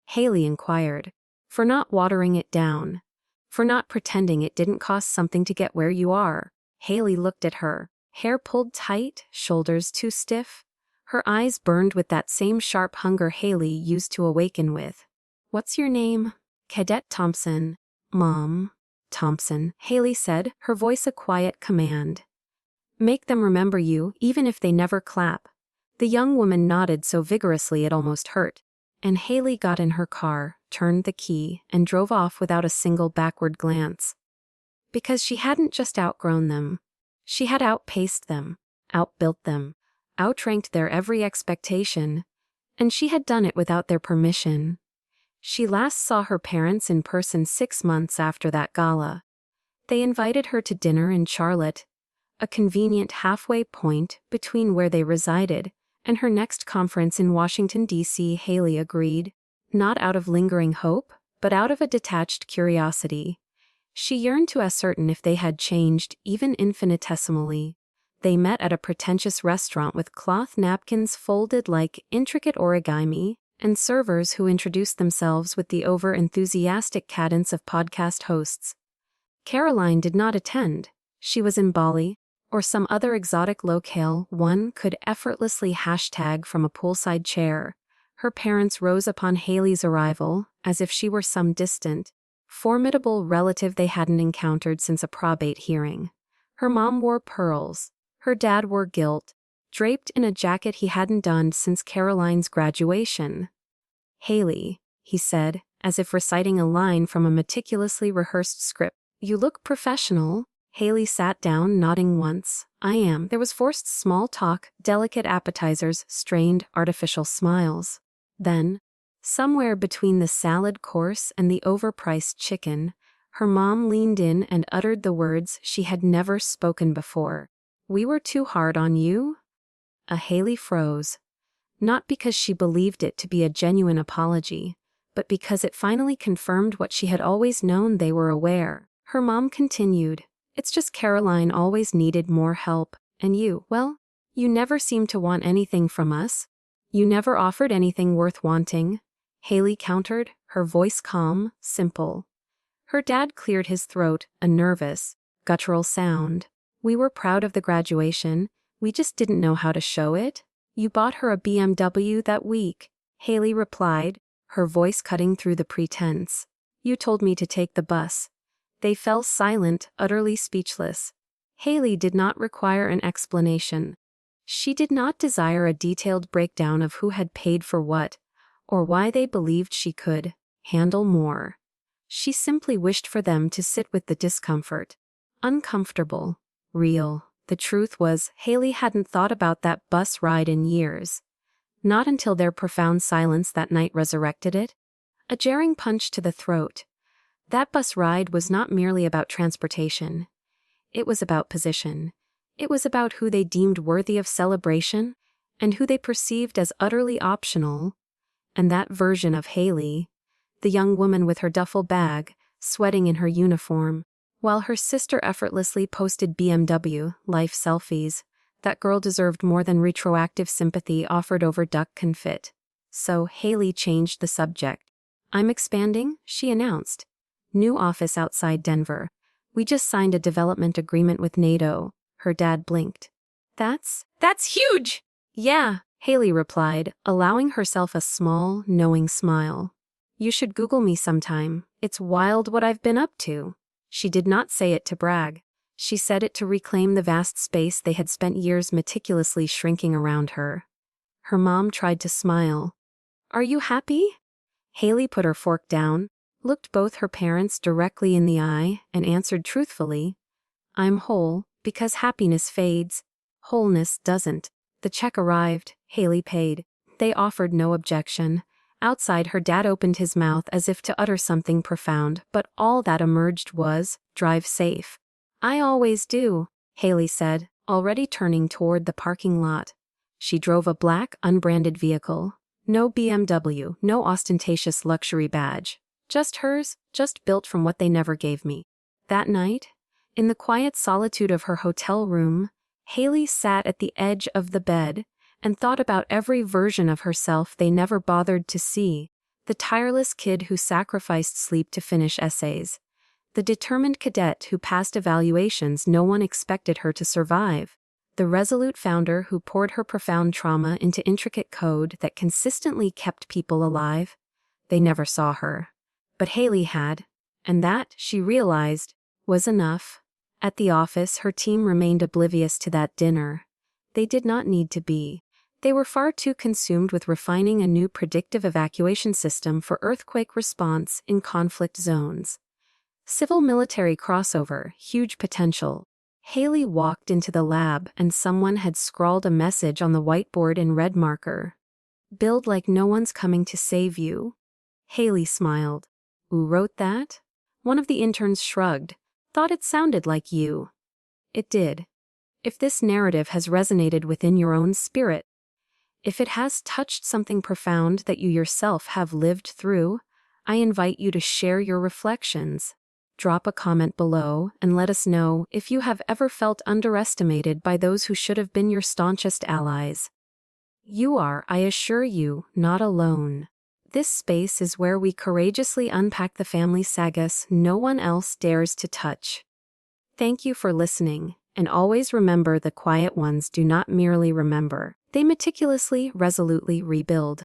Haley inquired. "For not watering it down. For not pretending it didn't cost something to get where you are." Haley looked at her, hair pulled tight, shoulders too stiff. Her eyes burned with that same sharp hunger Haley used to awaken with. "What's your name?" "Cadet Thompson." "Mom." "Thompson," Haley said, her voice a quiet command. "Make them remember you, even if they never clap." The young woman nodded so vigorously it almost hurt, and Haley got in her car, turned the key, and drove off without a single backward glance. Because she hadn't just outgrown them. She had outpaced them, outbuilt them, outranked their every expectation, and she had done it without their permission. She last saw her parents in person 6 months after that gala. They invited her to dinner in Charlotte, a convenient halfway point between where they resided and her next conference in Washington, D.C. Haley agreed, not out of lingering hope, but out of a detached curiosity. She yearned to ascertain if they had changed, even infinitesimally. They met at a pretentious restaurant with cloth napkins folded like intricate origami, and servers who introduced themselves with the over-enthusiastic cadence of podcast hosts. Caroline did not attend. She was in Bali, or some other exotic locale one could effortlessly hashtag from a poolside chair. Her parents rose upon Haley's arrival, as if she were some distant, formidable relative they hadn't encountered since a probate hearing. Her mom wore pearls. Her dad wore gilt, draped in a jacket he hadn't donned since Caroline's graduation. Haley, he said, as if reciting a line from a meticulously rehearsed script. You look professional. Haley sat down, nodding once. I am. There was forced small talk, delicate appetizers, strained, artificial smiles. Then, somewhere between the salad course and the overpriced chicken, her mom leaned in and uttered the words she had never spoken before. We were too hard on you? Haley froze. Not because she believed it to be a genuine apology, but because it finally confirmed what she had always known they were aware. Her mom continued, It's just Caroline always needed more help, and you, well, you never seemed to want anything from us. You never offered anything worth wanting. Haley countered, her voice calm, simple. Her dad cleared his throat, a nervous, guttural sound. We were proud of the graduation, we just didn't know how to show it. You bought her a BMW that week, Haley replied, her voice cutting through the pretense. You told me to take the bus. They fell silent, utterly speechless. Haley did not require an explanation. She did not desire a detailed breakdown of who had paid for what, or why they believed she could handle more. She simply wished for them to sit with the discomfort. Uncomfortable. Real. The truth was, Haley hadn't thought about that bus ride in years. Not until their profound silence that night resurrected it. A jarring punch to the throat. That bus ride was not merely about transportation. It was about position. It was about who they deemed worthy of celebration, and who they perceived as utterly optional. And that version of Haley, the young woman with her duffel bag, sweating in her uniform, while her sister effortlessly posted BMW life selfies, that girl deserved more than retroactive sympathy offered over duck confit. So Haley changed the subject. I'm expanding, she announced. New office outside Denver. We just signed a development agreement with NATO. Her dad blinked. That's huge! Yeah, Haley replied, allowing herself a small, knowing smile. You should Google me sometime. It's wild what I've been up to. She did not say it to brag. She said it to reclaim the vast space they had spent years meticulously shrinking around her. Her mom tried to smile. Are you happy? Haley put her fork down, looked both her parents directly in the eye, and answered truthfully, I'm whole, because happiness fades. Wholeness doesn't. The check arrived, Haley paid. They offered no objection. Outside, her dad opened his mouth as if to utter something profound, but all that emerged was, drive safe. I always do, Haley said, already turning toward the parking lot. She drove a black, unbranded vehicle. No BMW, no ostentatious luxury badge. Just hers, just built from what they never gave me. That night, in the quiet solitude of her hotel room, Haley sat at the edge of the bed and thought about every version of herself they never bothered to see, the tireless kid who sacrificed sleep to finish essays, the determined cadet who passed evaluations no one expected her to survive, the resolute founder who poured her profound trauma into intricate code that consistently kept people alive. They never saw her. But Haley had, and that, she realized, was enough. At the office, her team remained oblivious to that dinner. They did not need to be. They were far too consumed with refining a new predictive evacuation system for earthquake response in conflict zones. Civil-military crossover, huge potential. Haley walked into the lab and someone had scrawled a message on the whiteboard in red marker. Build like no one's coming to save you. Haley smiled. Who wrote that? One of the interns shrugged. Thought it sounded like you. It did. If this narrative has resonated within your own spirit, if it has touched something profound that you yourself have lived through, I invite you to share your reflections. Drop a comment below and let us know if you have ever felt underestimated by those who should have been your staunchest allies. You are, I assure you, not alone. This space is where we courageously unpack the family sagas no one else dares to touch. Thank you for listening, and always remember the quiet ones do not merely remember, they meticulously, resolutely rebuild.